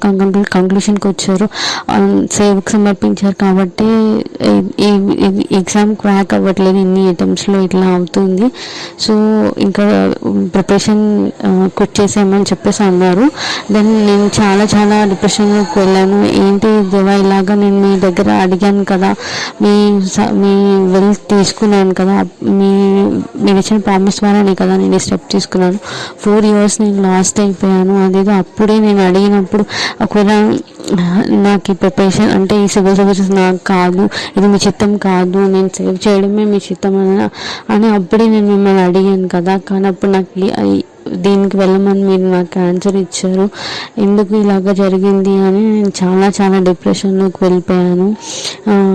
కంక్లూషన్కి వచ్చారు, సేవకు సమర్పించారు కాబట్టి ఈ ఎగ్జామ్ క్రాక్ అవ్వట్లేదు, ఇన్ని అటెంప్ట్స్లో ఇట్లా అవుతుంది, సో ఇంకా ప్రిపరేషన్ క్విట్ చేసేయమని చెప్పేసి అన్నారు. దెన్ నేను చాలా చాలా డిప్రెషన్లోకి వెళ్ళాను. ఏంటి దేవా ఇలాగా నేను మీ దగ్గర అడిగాను కదా, మీ వెల్త్ తీసుకున్నాను కదా, మీరు ఇచ్చిన ప్రామిస్ ద్వారానే కదా నేను ఈ స్టెప్ తీసుకున్నాను. 4 years నేను లాస్ట్ అయిపోయాను. అదేదో అప్పుడే నేను అడిగినప్పుడు ఒకవేళ నాకు ఈ ప్రిపరేషన్ అంటే ఈ సివిల్ సర్వీసెస్ నాకు కాదు, ఇది మీ చిత్తం కాదు, నేను సేవ్ చేయడమే మీ చిత్తం అని అప్పుడే నేను మిమ్మల్ని అడిగాను కదా, కానీ అప్పుడు నాకు దీనికి వెళ్ళమని మీరు నాకు ఆన్సర్ ఇచ్చారు, ఎందుకు ఇలాగ జరిగింది అని నేను చాలా చాలా డిప్రెషన్లోకి వెళ్ళిపోయాను.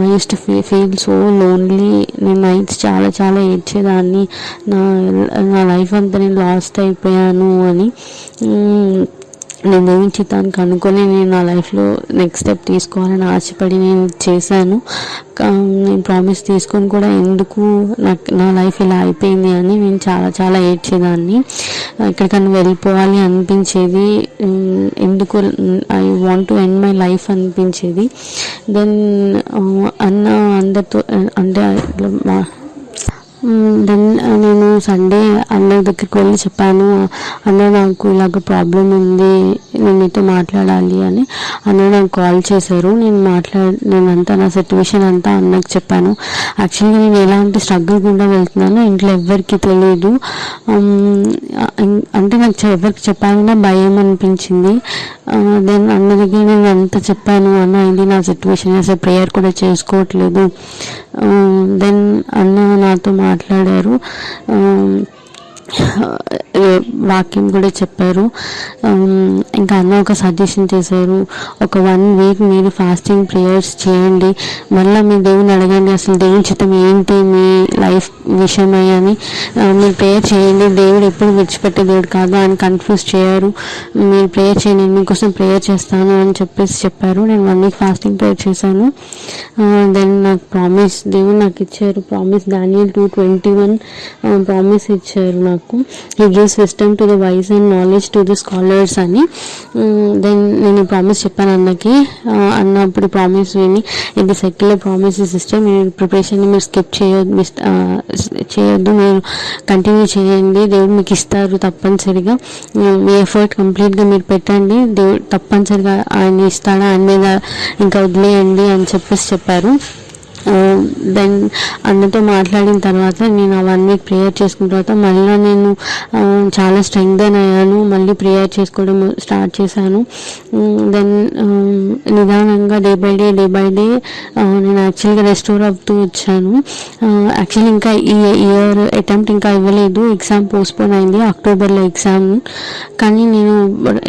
I use to feel so lonely. నేను నైట్స్ చాలా చాలా ఏడ్చేదాన్ని, నా లైఫ్ అంతా నేను లాస్ట్ అయిపోయాను అని. నేను దేవుని చిత్తానికి అనుకొని నేను నా లైఫ్లో నెక్స్ట్ స్టెప్ తీసుకోవాలని ఆశపడి నేను చేశాను. నేను ప్రామిస్ తీసుకొని కూడా ఎందుకు నా లైఫ్ ఇలా అయిపోయింది అని నేను చాలా చాలా ఏడ్చేదాన్ని. ఎక్కడికన్నా వెళ్ళిపోవాలి అనిపించేది, ఎందుకు I want to end my life అనిపించేది. దెన్ అన్న అందరితో అంటే దెన్ నేను సండే అన్న దగ్గరికి వెళ్ళి చెప్పాను, అన్న నాకు ఇలాగ ప్రాబ్లం ఉంది, నేను మీతో మాట్లాడాలి అని. అన్న నాకు కాల్ చేశారు. నేను అంతా నా సిట్యువేషన్ అంతా అన్నకు చెప్పాను. యాక్చువల్గా నేను ఎలాంటి స్ట్రగుల్ గుండా వెళ్తున్నానో ఇంట్లో ఎవరికి తెలియదు. అంటే నాకు ఎవరికి చెప్పాలన్నా భయం అనిపించింది. దెన్ అన్న దగ్గర నేను అంతా చెప్పాను, అన్న ఇది నా సిట్యువేషన్, అసలు ప్రేయర్ కూడా చేసుకోవట్లేదు. దెన్ అన్న నాతో మాట్లాడారు, వాక్యం కూడా చెప్పారు. ఇంకా అన్న ఒక సజెషన్ చేశారు, ఒక 1 week మీరు ఫాస్టింగ్ ప్రేయర్స్ చేయండి, మళ్ళీ మీ దేవుని అడగండి అసలు దేవుని చిత్తం ఏంటి మీ లైఫ్ విషయమై అని మీరు ప్రేయర్ చేయండి. దేవుడు ఎప్పుడు విడిచిపెట్టే దేవుడు కాదు, ఆయన కన్ఫ్యూజ్ చేయరు, మీరు ప్రేయర్ చేయండి, మీకోసం ప్రేయర్ చేస్తాను అని చెప్పారు. నేను 1 week ఫాస్టింగ్ ప్రేయర్ చేశాను. దెన్ నాకు దేవుడు నాకు ఇచ్చారు ప్రామిస్, Daniel 2:21 ప్రామిస్ ఇచ్చారు నాకు. He gives wisdom to the wise and knowledge to the scholars అని. దెన్ నేను ప్రామిస్ చెప్పాను అన్నకి. అన్నప్పుడు ప్రామిస్ విని, ఇది సెక్యులర్ ప్రామిస్ సిస్టర్, మీరు ప్రిపరేషన్ని మీరు స్కిప్ చేయొద్దు, మీరు కంటిన్యూ చేయండి, దేవుడు మీకు ఇస్తారు తప్పనిసరిగా, మీ ఎఫర్ట్ కంప్లీట్గా మీరు పెట్టండి, దేవుడు తప్పనిసరిగా ఆయన ఇస్తాడు, ఆయన మీద ఇంకా వదిలేయండి అని చెప్పారు. దెన్ అన్నతో మాట్లాడిన తర్వాత నేను 1 week ప్రేయర్ చేసుకున్న తర్వాత మళ్ళీ నేను చాలా స్ట్రెంగ్థెన్ అయ్యాను, మళ్ళీ ప్రేయర్ చేసుకోవడం స్టార్ట్ చేశాను. దెన్ నిదానంగా డే బై డే నేను యాక్చువల్గా రెస్టోర్ అవుతూ వచ్చాను. యాక్చువల్లీ ఇంకా ఈ ఇయర్ అటెంప్ట్ ఇంకా ఇవ్వలేదు, ఎగ్జామ్ పోస్ట్పోన్ అయింది, అక్టోబర్లో ఎగ్జామ్. కానీ నేను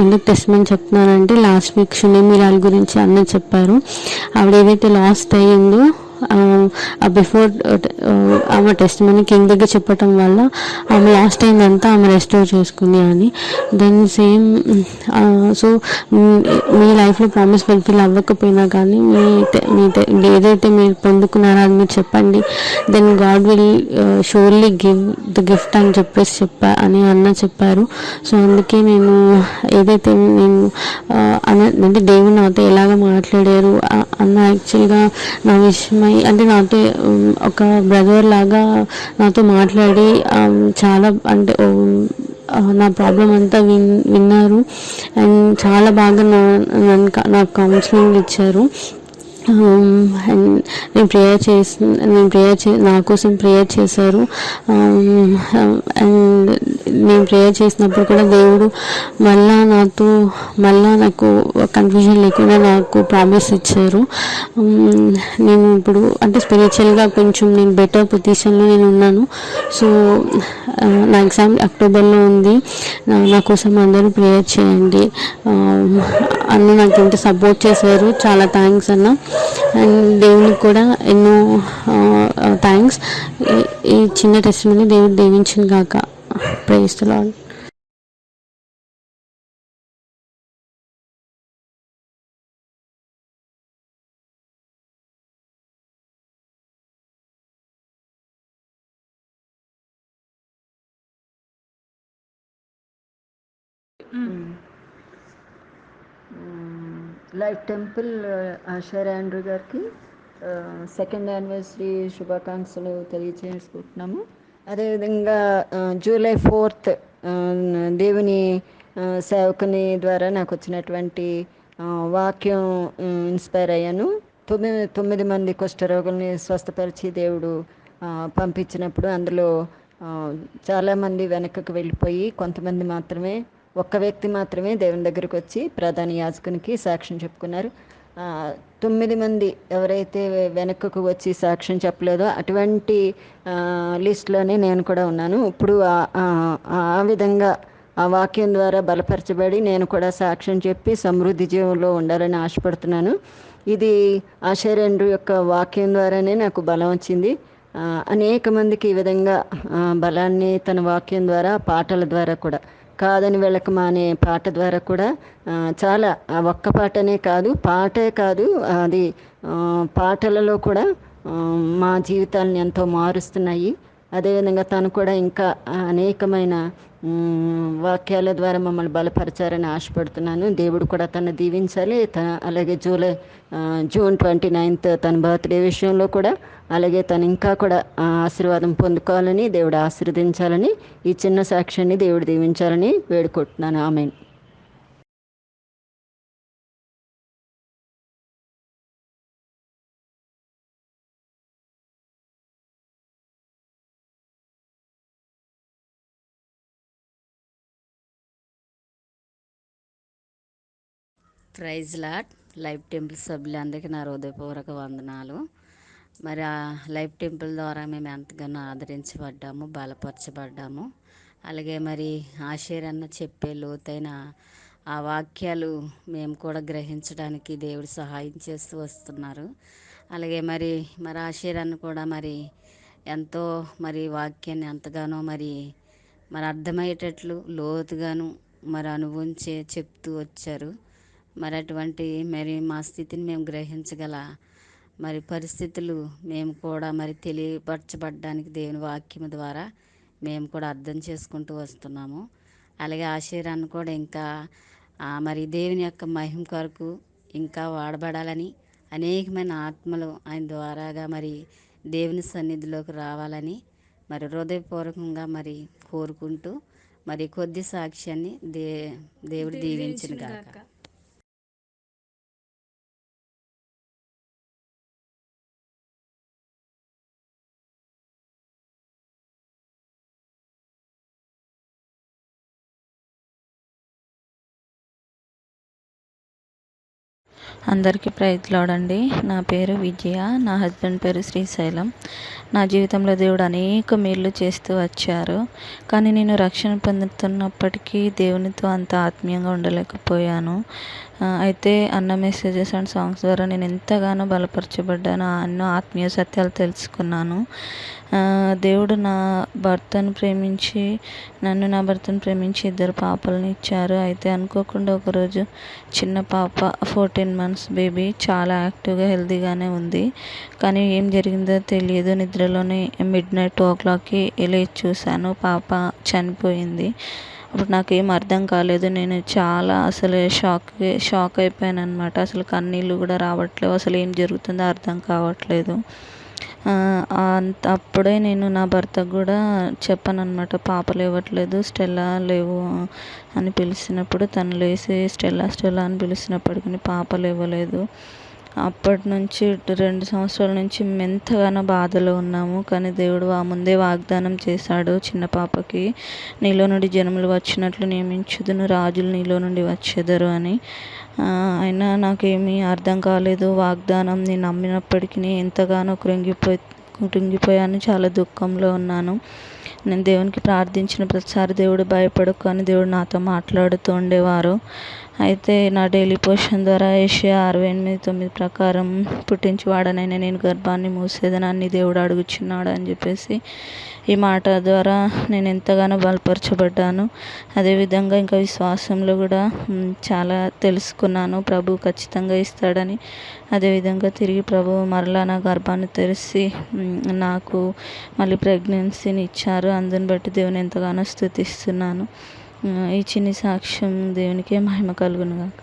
ఎందుకు టెస్ట్మెంట్ చెప్తున్నానంటే లాస్ట్ వీక్ షునేమిరాల్ గురించి అన్న చెప్పారు. ఆవిడ ఏదైతే లాస్ట్ అయ్యిందో బిఫోర్ ఆమె టెస్ట్ మనీ కింగ్ దగ్గర చెప్పటం వల్ల ఆమె లాస్ట్ అయిందంతా ఆమె రెస్టోర్ చేసుకుంది అని. దెన్ సేమ్ సో మీ లైఫ్లో ప్రామిస్ ఫుల్ఫిల్ అవ్వకపోయినా కానీ ఏదైతే మీరు పొందుకున్నారో అది మీరు చెప్పండి, then God will surely give the gift అని చెప్పేసి అని అన్న చెప్పారు. సో అందుకే నేను ఏదైతే నేను అంటే దేవుడు నాతో ఎలాగ మాట్లాడారు అన్న యాక్చువల్గా నా విషయమై అంటే నాతో ఒక బ్రదర్ లాగా నాతో మాట్లాడి చాలా అంటే నా ప్రాబ్లం అంతా విన్నారు అండ్ చాలా బాగా నాకు కౌన్సిలింగ్ ఇచ్చారు. అండ్ నా కోసం ప్రేయర్ చేశారు. అండ్ నేను ప్రేయర్ చేసినప్పుడు కూడా దేవుడు నాకు కన్ఫ్యూజన్ లేకుండా నాకు ప్రామిస్ ఇచ్చారు. నేను ఇప్పుడు అంటే స్పిరిచువల్గా కొంచెం నేను బెటర్ పొజిషన్లో నేను ఉన్నాను. సో నా ఎగ్జామ్ అక్టోబర్లో ఉంది. నా కోసం అందరూ ప్రేయర్ చేయండి. అన్న నాకు ఎంత సపోర్ట్ చేశారు, చాలా థ్యాంక్స్ అన్న. అండ్ దేవునికి కూడా ఎన్నో థ్యాంక్స్. ఈ చిన్న టెస్టిమనీ దేవుడు దీవించిన గాక. Praise the Lord. Life temple Asher Andrew గారికి సెకండ్ యానివర్సరీ శుభాకాంక్షలు తెలియజేసుకుంటున్నాము. అదేవిధంగా జూలై 4th దేవుని సేవకుని ద్వారా నాకు వచ్చినటువంటి వాక్యం ఇన్స్పైర్ అయ్యాను. 9 మంది కుష్ఠరోగుల్ని స్వస్థపరిచి దేవుడు పంపించినప్పుడు అందులో చాలామంది వెనకకు వెళ్ళిపోయి కొంతమంది మాత్రమే, ఒక్క వ్యక్తి మాత్రమే దేవుని దగ్గరికి వచ్చి ప్రధాన యాజకునికి సాక్ష్యం చెప్పుకున్నారు. 9 మంది ఎవరైతే వెనకకు వచ్చి సాక్ష్యం చెప్పలేదో అటువంటి లిస్టులోనే నేను కూడా ఉన్నాను. ఇప్పుడు ఆ విధంగా ఆ వాక్యం ద్వారా బలపరచబడి నేను కూడా సాక్ష్యం చెప్పి సమృద్ధి జీవంలో ఉండాలని ఆశపడుతున్నాను. ఇది ఆషర్ ఆండ్రూ యొక్క వాక్యం ద్వారానే నాకు బలం వచ్చింది. అనేక మందికి ఈ విధంగా బలాన్ని తన వాక్యం ద్వారా, పాటల ద్వారా కూడా, కాదని వెళ్ళకమా అనే పాట ద్వారా కూడా చాలా ఒక్క పాటనే కాదు, పాటే కాదు, అది పాటలలో కూడా మా జీవితాలను ఎంతో మారుస్తున్నాయి. అదేవిధంగా తను కూడా ఇంకా అనేకమైన వాక్యాల ద్వారా మమ్మల్ని బలపరచారని ఆశపడుతున్నాను. దేవుడు కూడా తను దీవించాలి. అలాగే జూన్ 29th తన బర్త్డే విషయంలో కూడా అలాగే తను ఇంకా కూడా ఆశీర్వాదం పొందుకోవాలని, దేవుడు ఆశీర్వదించాలని, ఈ చిన్న సాక్ష్యాన్ని దేవుడు దీవించాలని వేడుకుంటున్నాను. Amen. Praise Lord. Life temple సభ్యులందరికీ నా హృదయపూర్వక వందనాలు. మరి ఆ లైఫ్ టెంపుల్ ద్వారా మేము ఎంతగానో ఆదరించబడ్డాము, బలపరచబడ్డాము. అలాగే మరి ఆషర్ అన్న చెప్పే లోతైన ఆ వాక్యాలు మేము కూడా గ్రహించడానికి దేవుడు సహాయం చేస్తూ వస్తున్నారు. అలాగే మరి ఆషర్ అన్న కూడా మరి ఎంతో వాక్యాన్ని ఎంతగానో మరి అర్థమయ్యేటట్లు లోతుగాను అనుభవించే చెప్తూ వచ్చారు. అటువంటి మా స్థితిని మేము గ్రహించగల పరిస్థితులు మేము కూడా తెలియపరచబడ్డానికి దేవుని వాక్యం ద్వారా మేము కూడా అర్థం చేసుకుంటూ వస్తున్నాము. అలాగే ఆషర్ అన్న కూడా ఇంకా దేవుని యొక్క మహిమ కొరకు ఇంకా వాడబడాలని, అనేకమైన ఆత్మలు ఆయన ద్వారాగా దేవుని సన్నిధిలోకి రావాలని హృదయపూర్వకంగా కోరుకుంటూ కొద్ది సాక్ష్యాన్ని దేవుడు దీవించును గాక. అందరికీ ప్రైజ్ లార్డ్ అండి. నా పేరు విజయ, నా హస్బెండ్ పేరు శ్రీశైలం. నా జీవితంలో దేవుడు అనేక మేళ్ళు చేస్తూ వచ్చారు. కానీ నేను రక్షణ పొందుతున్నప్పటికీ దేవునితో అంత ఆత్మీయంగా ఉండలేకపోయాను. అయితే అన్న మెసేజెస్ అండ్ సాంగ్స్ ద్వారా నేను ఎంతగానో బలపరచబడ్డాను, ఎన్నో ఆత్మీయ సత్యాలు తెలుసుకున్నాను. దేవుడు నా భర్తను ప్రేమించి నా భర్తను ప్రేమించి 2 పాపలను ఇచ్చారు. అయితే అనుకోకుండా ఒకరోజు చిన్న పాప 14 months బేబీ చాలా యాక్టివ్గా హెల్తీగానే ఉంది. కానీ ఏం జరిగిందో తెలియదు. నిద్రలోనే midnight 2 o'clockకి లేచి చూశాను, పాప చనిపోయింది. అప్పుడు నాకేం అర్థం కాలేదు. నేను చాలా అసలు షాక్ అయిపోయాను అనమాట. అసలు కన్నీళ్ళు కూడా రావట్లేవు, అసలు ఏం జరుగుతుందో అర్థం కావట్లేదు. అప్పుడే నేను నా భర్తకు కూడా చెప్పాను అనమాట, పాప లేవట్లేదు, స్టెల్లా లేవు అని పిలిచినప్పుడు తను లేచి స్టెల్లా అని పిలిచినప్పటికీ పాప లేవలేదు. అప్పటి నుంచి 2 సంవత్సరాల నుంచి మేము ఎంతగానో బాధలో ఉన్నాము. కానీ దేవుడు ముందే వాగ్దానం చేశాడు చిన్న పాపకి, నీలో నుండి జనములు వచ్చినట్లు నియమించుదును, రాజులు నీలో నుండి వచ్చెదరు అని. అయినా నాకేమీ అర్థం కాలేదు. వాగ్దానం నేను నమ్మినప్పటికీ ఎంతగానో కృంగిపోయాను, చాలా దుఃఖంలో ఉన్నాను. నేను దేవునికి ప్రార్థించిన ప్రతిసారి దేవుడు భయపడకు అని దేవుడు నాతో మాట్లాడుతూ ఉండేవారు. అయితే నా డైలీ పోషన్ ద్వారా యెషయా 68:9 ప్రకారం పుట్టించువాడనైనా నేను గర్భాన్ని మూసేదనని దేవుడు అడుగుచున్నాడు అని చెప్పేసి ఈ మాట ద్వారా నేను ఎంతగానో బలపరచబడ్డాను. అదేవిధంగా ఇంకా విశ్వాసంలో కూడా చాలా తెలుసుకున్నాను, ప్రభు ఖచ్చితంగా ఇస్తాడని. అదేవిధంగా తిరిగి ప్రభు మరలా నా గర్భాన్ని తెరిచి నాకు మళ్ళీ ప్రెగ్నెన్సీని ఇచ్చారు. అందుని బట్టి దేవుని ఎంతగానో స్తుతిస్తున్నాను. ఈ చిన్ని సాక్ష్యం దేవునికే మహిమ కలుగును గాక.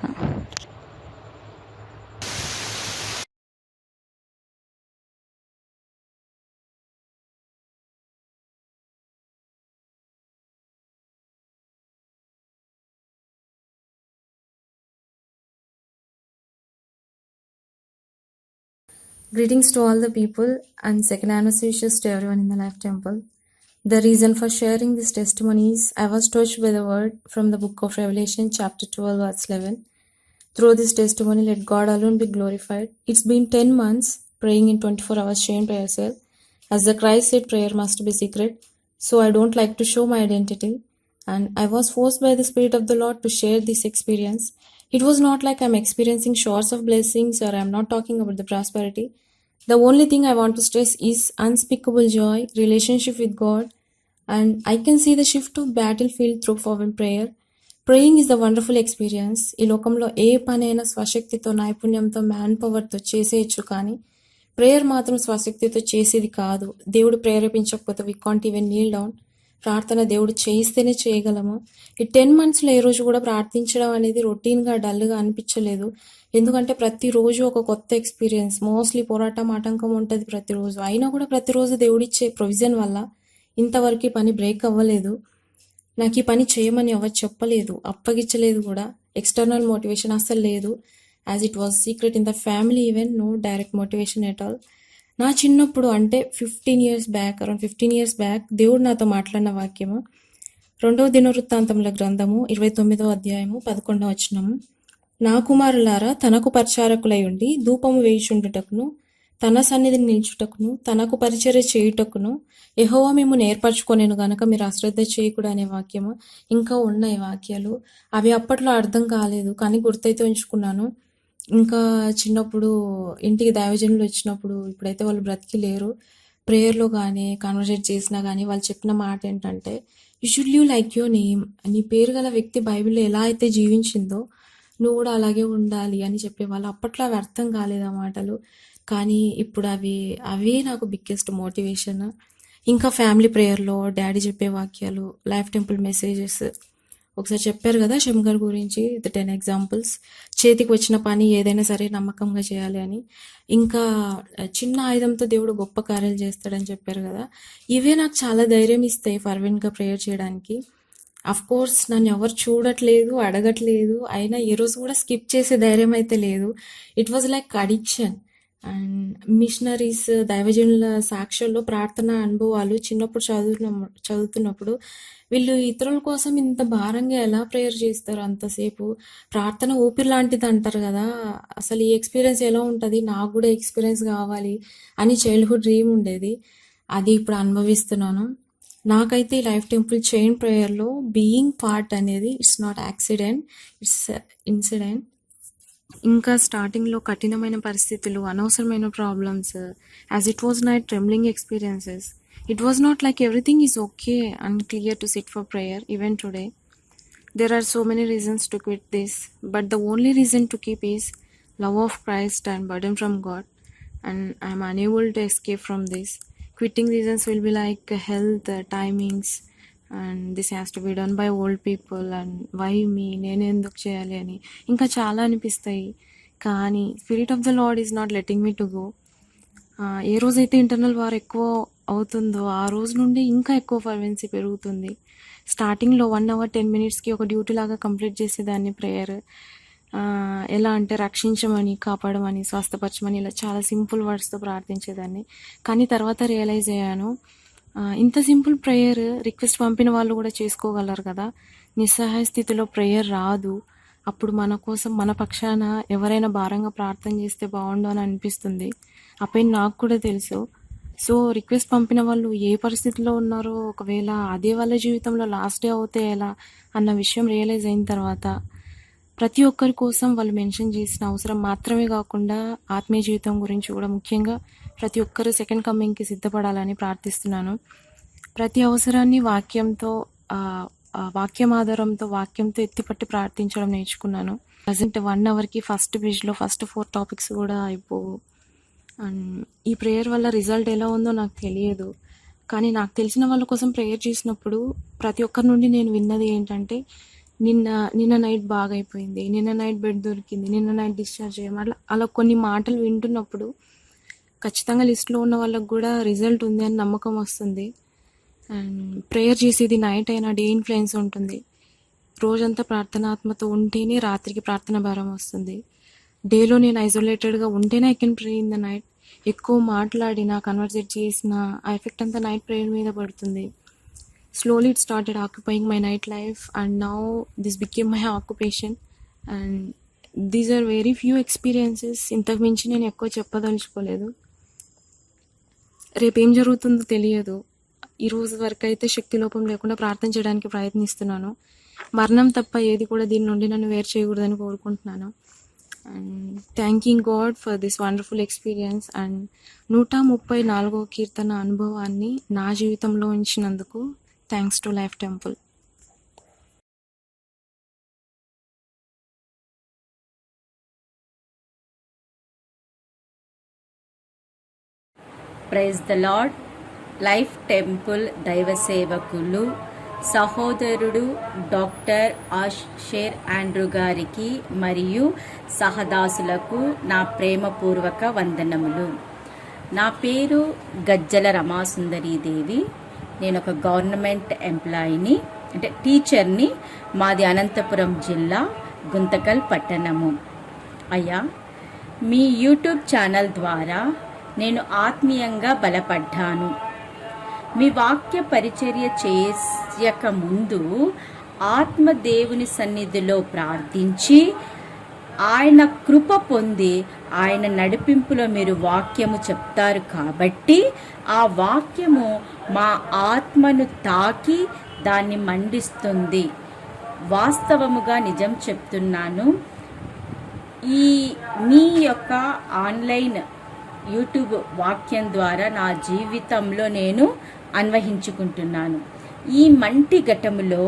Greetings to all the people and second anniversary wishes to everyone in the Life Temple. The reason for sharing this testimony is I was touched by the word from the book of Revelation chapter 12 verse 11. Through this testimony, let God alone be glorified. It's been 10 months praying in 24 hours chain prayer cell. As the Christ said, prayer must be secret. So I don't like to show my identity. And I was forced by the Spirit of the Lord to share this experience. It was not like I'm experiencing showers of blessings or I'm not talking about the prosperity. The only thing I want to stress is unspeakable joy, relationship with God, and I can see the shift of battlefield through fervent prayer. Praying is the wonderful experience. ఈ లోకంలో ఏ పనైనా స్వశక్తితో నైపుణ్యంతో man పవర్తో చేసేయచ్చు, కానీ prayer మాత్రం స్వశక్తితో చేసేది కాదు. దేవుడు ప్రేరేపించకపోతే we can't even kneel down. ప్రార్థన దేవుడు చేయిస్తేనే చేయగలము. ఈ 10 monthsలో ఏ రోజు కూడా ప్రార్థించడం అనేది రొటీన్గా డల్గా అనిపించలేదు. ఎందుకంటే ప్రతిరోజు ఒక కొత్త ఎక్స్పీరియన్స్. మోస్ట్లీ పోరాటం ఆటంకం ఉంటుంది ప్రతిరోజు. అయినా కూడా ప్రతిరోజు దేవుడిచ్చే ప్రొవిజన్ వల్ల ఇంతవరకు ఈ పని బ్రేక్ అవ్వలేదు. నాకు ఈ పని చేయమని ఎవరు చెప్పలేదు, అప్పగించలేదు కూడా. ఎక్స్టర్నల్ మోటివేషన్ అస్సలు లేదు. As it was secret in the family even, no direct motivation at all. నా చిన్నప్పుడు అంటే 15 years back, around 15 years back దేవుడు నాతో మాట్లాడిన వాక్యము 2వ దినవృత్తాంతముల గ్రంథము 29వ అధ్యాయము 11వ వచనము. నా కుమారులారా, తనకు పరిచారకులై ఉండి ధూపము వేయుచుండుటకును, తన సన్నిధిని నిల్చుటకును, తనకు పరిచర్య చేయుటకును యెహోవా మేము నేర్పరచుకొనెను గనక మీరు అశ్రద్ధ చేయకూడదు అనే వాక్యము. ఇంకా ఉన్నాయి వాక్యాలు. అవి అప్పట్లో అర్థం కాలేదు, కానీ గుర్తయితే ఉంచుకున్నాను. ఇంకా చిన్నప్పుడు ఇంటికి దైవజనులు వచ్చినప్పుడు, ఇప్పుడైతే వాళ్ళు బ్రతికి లేరు, ప్రేయర్లో కానీ కాన్వర్సేట్ చేసినా కానీ వాళ్ళు చెప్పిన మాట ఏంటంటే, you should live like your name. నీ పేరు గల వ్యక్తి బైబిల్లో ఎలా అయితే జీవించిందో నువ్వు కూడా అలాగే ఉండాలి అని చెప్పేవాళ్ళు. అప్పట్లో అవి అర్థం కాలేదు ఆ మాటలు, కానీ ఇప్పుడు అవే నాకు బిగ్గెస్ట్ మోటివేషన్. ఇంకా ఫ్యామిలీ ప్రేయర్లో డాడీ చెప్పే వాక్యాలు, లైఫ్ టెంపుల్ మెసేజెస్. ఒకసారి చెప్పారు కదా షమ్గర్ గురించి, 10 examples. చేతికి వచ్చిన పని ఏదైనా సరే నమ్మకంగా చేయాలి అని. ఇంకా చిన్న ఆయుధంతో దేవుడు గొప్ప కార్యాలు చేస్తాడని చెప్పారు కదా. ఇవే నాకు చాలా ధైర్యం ఇస్తాయి ఫర్వెంట్గా ప్రేయర్ చేయడానికి. అఫ్ కోర్స్ నన్ను ఎవరు చూడట్లేదు, అడగట్లేదు, అయినా ఏ రోజు కూడా స్కిప్ చేసే ధైర్యం అయితే లేదు. It was like addiction. And missionaries, దైవజనుల సాక్ష్యాల్లో ప్రార్థన అనుభవాలు చిన్నప్పుడు చదువుతున్నప్పుడు వీళ్ళు ఇతరుల కోసం ఇంత భారంగా ఎలా ప్రేయర్ చేస్తారు అంతసేపు. ప్రార్థన ఊపిరి లాంటిది అంటారు కదా. అసలు ఈ ఎక్స్పీరియన్స్ ఎలా ఉంటుంది, నాకు కూడా ఎక్స్పీరియన్స్ కావాలి అని చైల్డ్హుడ్ డ్రీమ్ ఉండేది. అది ఇప్పుడు అనుభవిస్తున్నాను. నాకైతే ఈ లైఫ్ టెంపుల్ చైన్ ప్రేయర్లో బీయింగ్ పార్ట్ అనేది it's not accident, it's incident. ఇంకా స్టార్టింగ్లో కఠినమైన పరిస్థితులు, అనవసరమైన problems, as it was night trembling experiences. It was not like everything is okay and clear to sit for prayer even today. There are so many reasons to quit this, but the only reason to keep is love of Christ and burden from God, and I am unable to escape from this. Quitting reasons will be like health, timings, and this has to be done by old people, and why me, నేను ఎందుకు చేయాలి అని ఇంకా చాలా అనిపిస్తాయి. కానీ spirit of the Lord is not letting me to go. ఏ రోజైతే ఇంటర్నల్ వార్ ఎక్కువ అవుతుందో ఆ రోజు నుండి ఇంకా ఎక్కువ ఫర్వెన్సీ పెరుగుతుంది. స్టార్టింగ్లో 1 hour 10 minutesకి ఒక డ్యూటీ లాగా కంప్లీట్ చేసేదాన్ని ప్రేయర్. ఎలా అంటే రక్షించమని, కాపాడమని, స్వస్థపరచమని ఇలా చాలా సింపుల్ వర్డ్స్తో ప్రార్థించేదాన్ని. కానీ తర్వాత రియలైజ్ అయ్యాను, ఇంత సింపుల్ ప్రేయర్ రిక్వెస్ట్ పంపిన వాళ్ళు కూడా చేసుకోగలరు కదా. నిస్సహాయ స్థితిలో ప్రేయర్ రాదు. అప్పుడు మన కోసం, మన పక్షాన ఎవరైనా భారంగా ప్రార్థన చేస్తే బాగుండు అని అనిపిస్తుంది. ఆ పెయిన్ నాకు కూడా తెలుసు. సో రిక్వెస్ట్ పంపిన వాళ్ళు ఏ పరిస్థితిలో ఉన్నారో, ఒకవేళ అదే వాళ్ళ జీవితంలో లాస్ట్ డే అవుతే ఎలా అన్న విషయం రియలైజ్ అయిన తర్వాత ప్రతి ఒక్కరి కోసం వాళ్ళు మెన్షన్ చేసిన అవసరం మాత్రమే కాకుండా ఆత్మీయ జీవితం గురించి కూడా ముఖ్యంగా ప్రతి ఒక్కరు సెకండ్ కమింగ్కి సిద్ధపడాలని ప్రార్థిస్తున్నాను. ప్రతి అవసరాన్ని వాక్యం ఆధారంతో, వాక్యంతో ఎత్తిపట్టి ప్రార్థించడం నేర్చుకున్నాను. ప్రజెంట్ 1 అవర్కి ఫస్ట్ పేజ్లో ఫస్ట్ 4 టాపిక్స్ కూడా అయిపోవు. అండ్ ఈ ప్రేయర్ వల్ల రిజల్ట్ ఎలా ఉందో నాకు తెలియదు, కానీ నాకు తెలిసిన వాళ్ళ కోసం ప్రేయర్ చేసినప్పుడు ప్రతి ఒక్కరి నుండి నేను విన్నది ఏంటంటే, నిన్న నైట్ బాగా అయిపోయింది, నిన్న నైట్ బెడ్ దొరికింది, నిన్న నైట్ డిశ్చార్జ్ అయ్యాం, అలా కొన్ని మాటలు వింటున్నప్పుడు ఖచ్చితంగా లిస్ట్లో ఉన్న వాళ్ళకు కూడా రిజల్ట్ ఉంది అని నమ్మకం వస్తుంది. అండ్ ప్రేయర్ చేసేది నైట్ అయినా డే ఇన్ఫ్లుయెన్స్ ఉంటుంది. రోజంతా ప్రార్థనాత్మతో ఉంటేనే రాత్రికి ప్రార్థన భారం వస్తుంది. డేలో నేను ఐసోలేటెడ్గా ఉంటేనే I can pray in the night. ఎక్కువ మాట్లాడినా, కన్వర్సేట్ చేసిన ఆ ఎఫెక్ట్ అంతా నైట్ ప్రేయర్ మీద పడుతుంది. Slowly it started occupying my night life and now this became my occupation. And these are very few experiences. ఇంతకు మించి నేను ఎక్కువ చెప్పదలుచుకోలేదు. రేపేం జరుగుతుందో తెలియదు. ఈరోజు వరకు అయితే శక్తి లోపం లేకుండా ప్రార్థన చేయడానికి ప్రయత్నిస్తున్నాను. మరణం తప్ప ఏది కూడా దీని నుండి నన్ను వేరు చేయకూడదని కోరుకుంటున్నాను. And thanking God for this wonderful experience. And 134వ కీర్తన అనుభవాన్ని నా జీవితంలో ఉంచినందుకు thanks to life temple. Praise the Lord. Life temple దైవ సేవకులు సహోదరుడు డాక్టర్ ఆషేర్ ఆండ్రూ గారికి మరియు సహదాసులకు నా ప్రేమపూర్వక వందనములు. నా పేరు గజ్జల రమాసుందరీదేవి. నేను ఒక గవర్నమెంట్ ఎంప్లాయీని, అంటే టీచర్ని. మాది అనంతపురం జిల్లా, గుంతకల్ పట్టణము. అయ్యా, మీ యూట్యూబ్ ఛానల్ ద్వారా నేను ఆత్మీయంగా బలపడ్డాను. మీ వాక్య పరిచర్య చేయక ముందు ఆత్మదేవుని సన్నిధిలో ప్రార్థించి ఆయన కృప పొంది ఆయన నడిపింపులో మీరు వాక్యము చెప్తారు కాబట్టి ఆ వాక్యము మా ఆత్మను తాకి దాన్ని మండిస్తుంది. వాస్తవముగా నిజం చెప్తున్నాను, ఈ మీ యొక్క ఆన్లైన్ యూట్యూబ్ వాక్యం ద్వారా నా జీవితంలో నేను అన్వహించుకుంటున్నాను. ఈ మంటి ఘటములో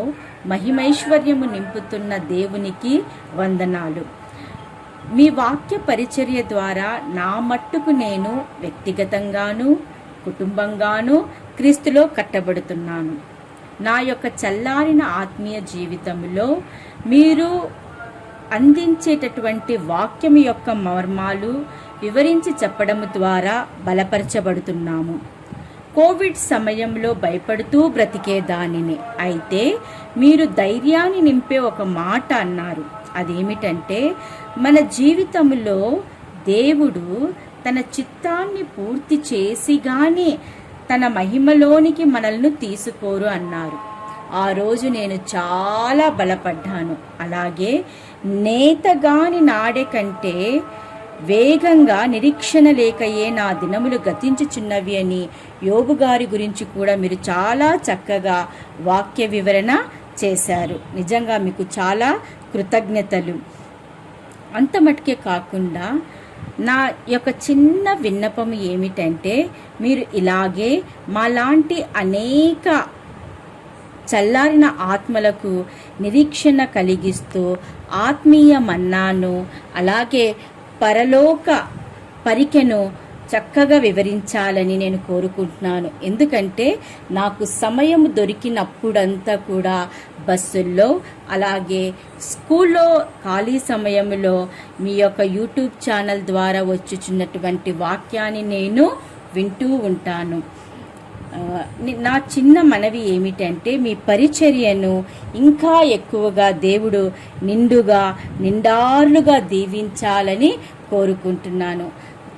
మహిమైశ్వర్యము నింపుతున్న దేవునికి వందనాలు. మీ వాక్య పరిచర్య ద్వారా నా మట్టుకు నేను వ్యక్తిగతంగాను కుటుంబంగాను క్రీస్తులో కట్టబడుతున్నాను. నా యొక్క చల్లారిన ఆత్మీయ జీవితంలో మీరు అందించేటటువంటి వాక్యం యొక్క మర్మాలు వివరించి చెప్పడం ద్వారా బలపరచబడుతున్నాము. కోవిడ్ సమయంలో భయపడుతూ బ్రతికేదానిని, అయితే మీరు ధైర్యాన్ని నింపే ఒక మాట అన్నారు. అదేమిటంటే, మన జీవితంలో దేవుడు తన చిత్తాన్ని పూర్తి చేసి గాని తన మహిమలోనికి మనల్ని తీసుకోరు అన్నారు. ఆ రోజు నేను చాలా బలపడ్డాను. అలాగే నేతగాని నాడే కంటే వేగంగా నిరీక్షణ లేకయే నా దినములు గతించుచున్నవి అని యోబు గారి గురించి కూడా మీరు చాలా చక్కగా వాక్య వివరణ చేశారు. నిజంగా మీకు చాలా కృతజ్ఞతలు. అంత మటుకే కాకుండా నా యొక్క చిన్న విన్నపం ఏమిటంటే, మీరు ఇలాగే మాలాంటి అనేక చల్లారిన ఆత్మలకు నిరీక్షణ కలిగిస్తూ ఆత్మీయ మన్నాను అలాగే పరలోక పరికెను చక్కగా వివరించాలని నేను కోరుకుంటున్నాను. ఎందుకంటే నాకు సమయం దొరికినప్పుడంతా కూడా బస్సుల్లో అలాగే స్కూల్లో ఖాళీ సమయంలో మీ యొక్క యూట్యూబ్ ఛానల్ ద్వారా వచ్చుచున్నటువంటి వాక్యాన్ని నేను వింటూ ఉంటాను. నా చిన్న మనవి ఏమిటంటే మీ పరిచర్యను ఇంకా ఎక్కువగా దేవుడు నిండార్లుగా దీవించాలని కోరుకుంటున్నాను.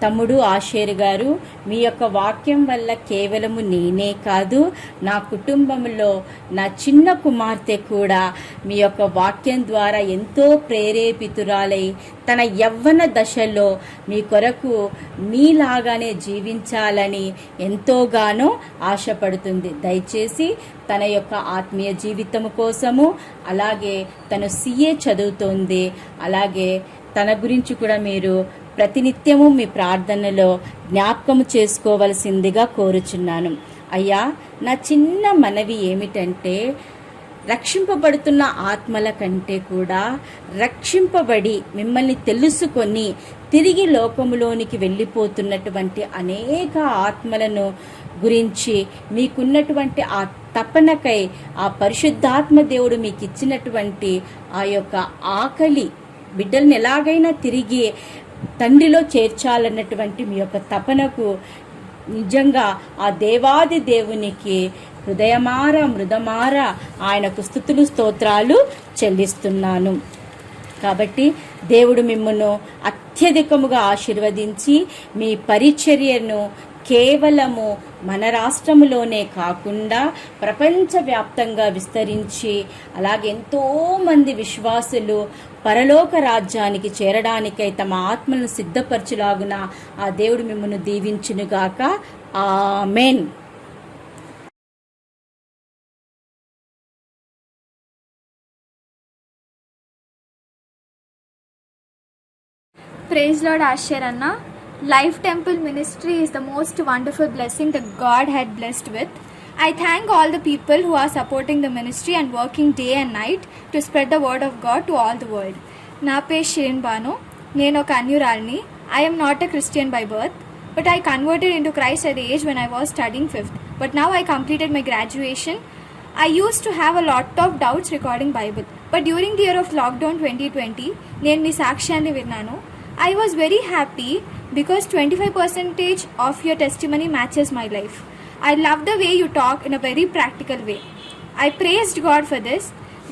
తమ్ముడు ఆషేర్ గారు, మీ యొక్క వాక్యం వల్ల కేవలము నేనే కాదు, నా కుటుంబంలో నా చిన్న కుమార్తె కూడా మీ యొక్క వాక్యం ద్వారా ఎంతో ప్రేరేపితురాలై తన యవ్వన దశలో మీ కొరకు మీలాగానే జీవించాలని ఎంతోగానో ఆశపడుతుంది. దయచేసి తన యొక్క ఆత్మీయ జీవితం కోసము, అలాగే తను CA చదువుతోంది, అలాగే తన గురించి కూడా మీరు ప్రతినిత్యము మీ ప్రార్థనలో జ్ఞాపకం చేసుకోవలసిందిగా కోరుచున్నాను. అయ్యా, నా చిన్న మనవి ఏమిటంటే, రక్షింపబడుతున్న ఆత్మల కంటే కూడా రక్షింపబడి మిమ్మల్ని తెలుసుకొని తిరిగి లోకములోనికి వెళ్ళిపోతున్నటువంటి అనేక ఆత్మలను గురించి మీకున్నటువంటి ఆ తపనకై ఆ పరిశుద్ధాత్మ దేవుడు మీకు ఇచ్చినటువంటి ఆ యొక్క ఆకలి, బిడ్డల్ని ఎలాగైనా తిరిగి తండ్రిలో చేర్చాలన్నటువంటి మీ యొక్క తపనకు నిజంగా ఆ దేవాది దేవునికి హృదయమార మృదమార ఆయనకు స్తుతులు స్తోత్రాలు చెల్లిస్తున్నాను. కాబట్టి దేవుడు మిమ్మల్ని అత్యధికముగా ఆశీర్వదించి మీ పరిచర్యను కేవలము మన రాష్ట్రంలోనే కాకుండా ప్రపంచవ్యాప్తంగా విస్తరించి, అలాగే ఎంతోమంది విశ్వాసులు పరలోక రాజ్యానికి చేరడానికై తమ ఆత్మలను సిద్ధపరచులాగున ఆ దేవుడు మిమ్మల్ని దీవించునుగాక. ఆమేన్. Praise Lord Asher Anna. Life Temple Ministry is the most wonderful blessing that God had blessed with. I thank all the people who are supporting the ministry and working day and night to spread the word of God to all the world. Na పేరు షిరిన్ బాను. నేను ఒక అన్యురాల్ని. I am not a Christian by birth, but I converted into Christ at the age when I was studying 5th. But now I completed my graduation. I used to have a lot of doubts regarding Bible. But during the year of lockdown 2020, నేను మీ సాక్ష్యాన్ని విన్నాను. I was very happy because 25% of your testimony matches my life. I love the way you talk in a very practical way. I praised God for this.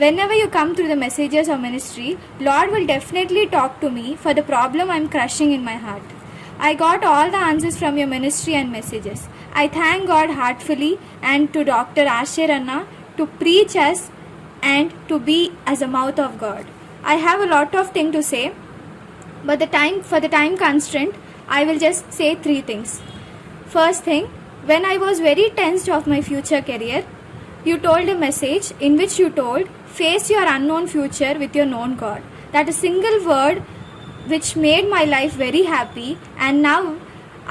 Whenever you come through the messages of ministry, Lord will definitely talk to me for the problem I'm crushing in my heart. I got all the answers from your ministry and messages. I thank God heartfully and to Dr. Asher Anna to preach us and to be as a mouth of God. I have a lot of things to say, but for the time constraint, I will just say 3 things. First thing, when I was very tensed of my future career, you told a message in which you told, face your unknown future with your known God. That a single word which made my life very happy, and now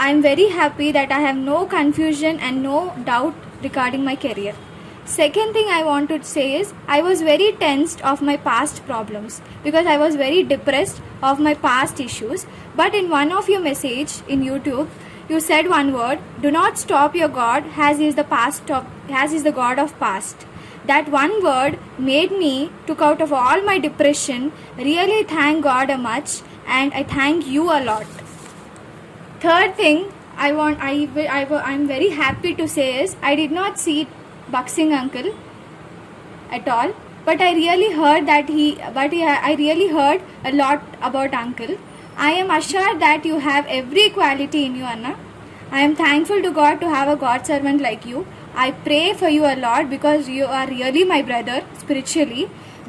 I am very happy that I have no confusion and no doubt regarding my career. Second thing I want to say is, I was very tensed of my past problems because I was very depressed of my past issues. But in one of your message in YouTube, you said one word, do not stop your God as he is the God of past. That one word made me took out of all my depression. Really thank God a much, and I thank you a lot. Third thing I'm very happy to say is, I did not see Buxing uncle at all, but I really heard I really heard a lot about uncle. I am assured that you have every quality in you, Anna. I am thankful to God to have a God servant like you. I pray for you a lot because you are really my brother spiritually,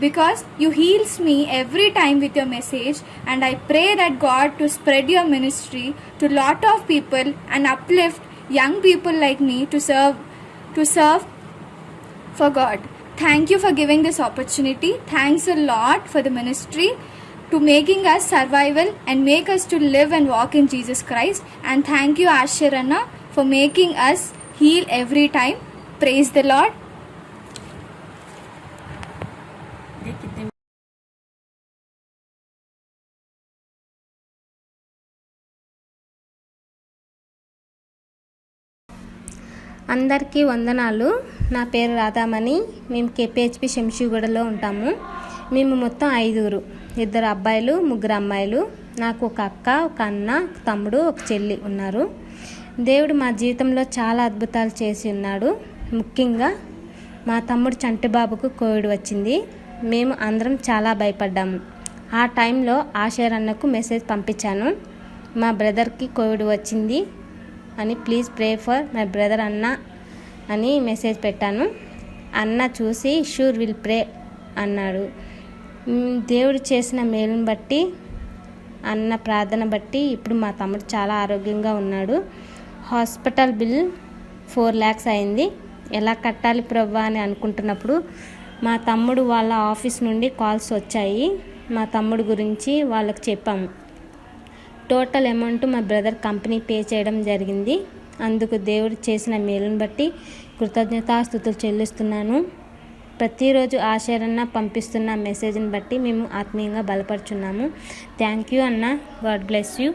because you heals me every time with your message, and I pray that God to spread your ministry to lot of people and uplift young people like me to serve for God. Thank you for giving this opportunity. Thanks a lot for the ministry to making us survival and make us to live and walk in Jesus Christ. And thank you Asher Anna for making us heal every time. Praise the Lord. అందరికీ వందనాలు. నా పేరు రాధామణి. మేము కేపీహెచ్పి శంషీగూడలో ఉంటాము. మేము మొత్తం 5 2 అబ్బాయిలు 3 అమ్మాయిలు. నాకు ఒక అక్క, ఒక అన్న, ఒక తమ్ముడు, ఒక చెల్లి ఉన్నారు. దేవుడు మా జీవితంలో చాలా అద్భుతాలు చేసి ఉన్నాడు. ముఖ్యంగా మా తమ్ముడు చంటిబాబుకు కోవిడ్ వచ్చింది. మేము అందరం చాలా భయపడ్డాము. ఆ టైంలో ఆషర్ అన్నకు మెసేజ్ పంపించాను, మా బ్రదర్కి కోవిడ్ వచ్చింది అని, please pray for my brother అన్న అని మెసేజ్ పెట్టాను. అన్న చూసి షూర్ విల్ ప్రే అన్నాడు. దేవుడు చేసిన మేలుని బట్టి, అన్న ప్రార్థన బట్టి ఇప్పుడు మా తమ్ముడు చాలా ఆరోగ్యంగా ఉన్నాడు. హాస్పిటల్ బిల్ 4 lakhs అయింది. ఎలా కట్టాలి ప్రభా అని అనుకుంటున్నప్పుడు మా తమ్ముడు వాళ్ళ ఆఫీస్ నుండి కాల్స్ వచ్చాయి. మా తమ్ముడు గురించి వాళ్ళకి చెప్పాము. టోటల్ అమౌంట్ మా బ్రదర్ కంపెనీ పే చేయడం జరిగింది. అందుకు దేవుడు చేసిన మేలుని బట్టి కృతజ్ఞతాస్తుతులు చెల్లిస్తున్నాను. ప్రతిరోజు ఆశీర్వన్న పంపిస్తున్న మెసేజ్ని బట్టి మేము ఆత్మీయంగా బలపరుచున్నాము. థ్యాంక్ యూ అన్న. God bless you.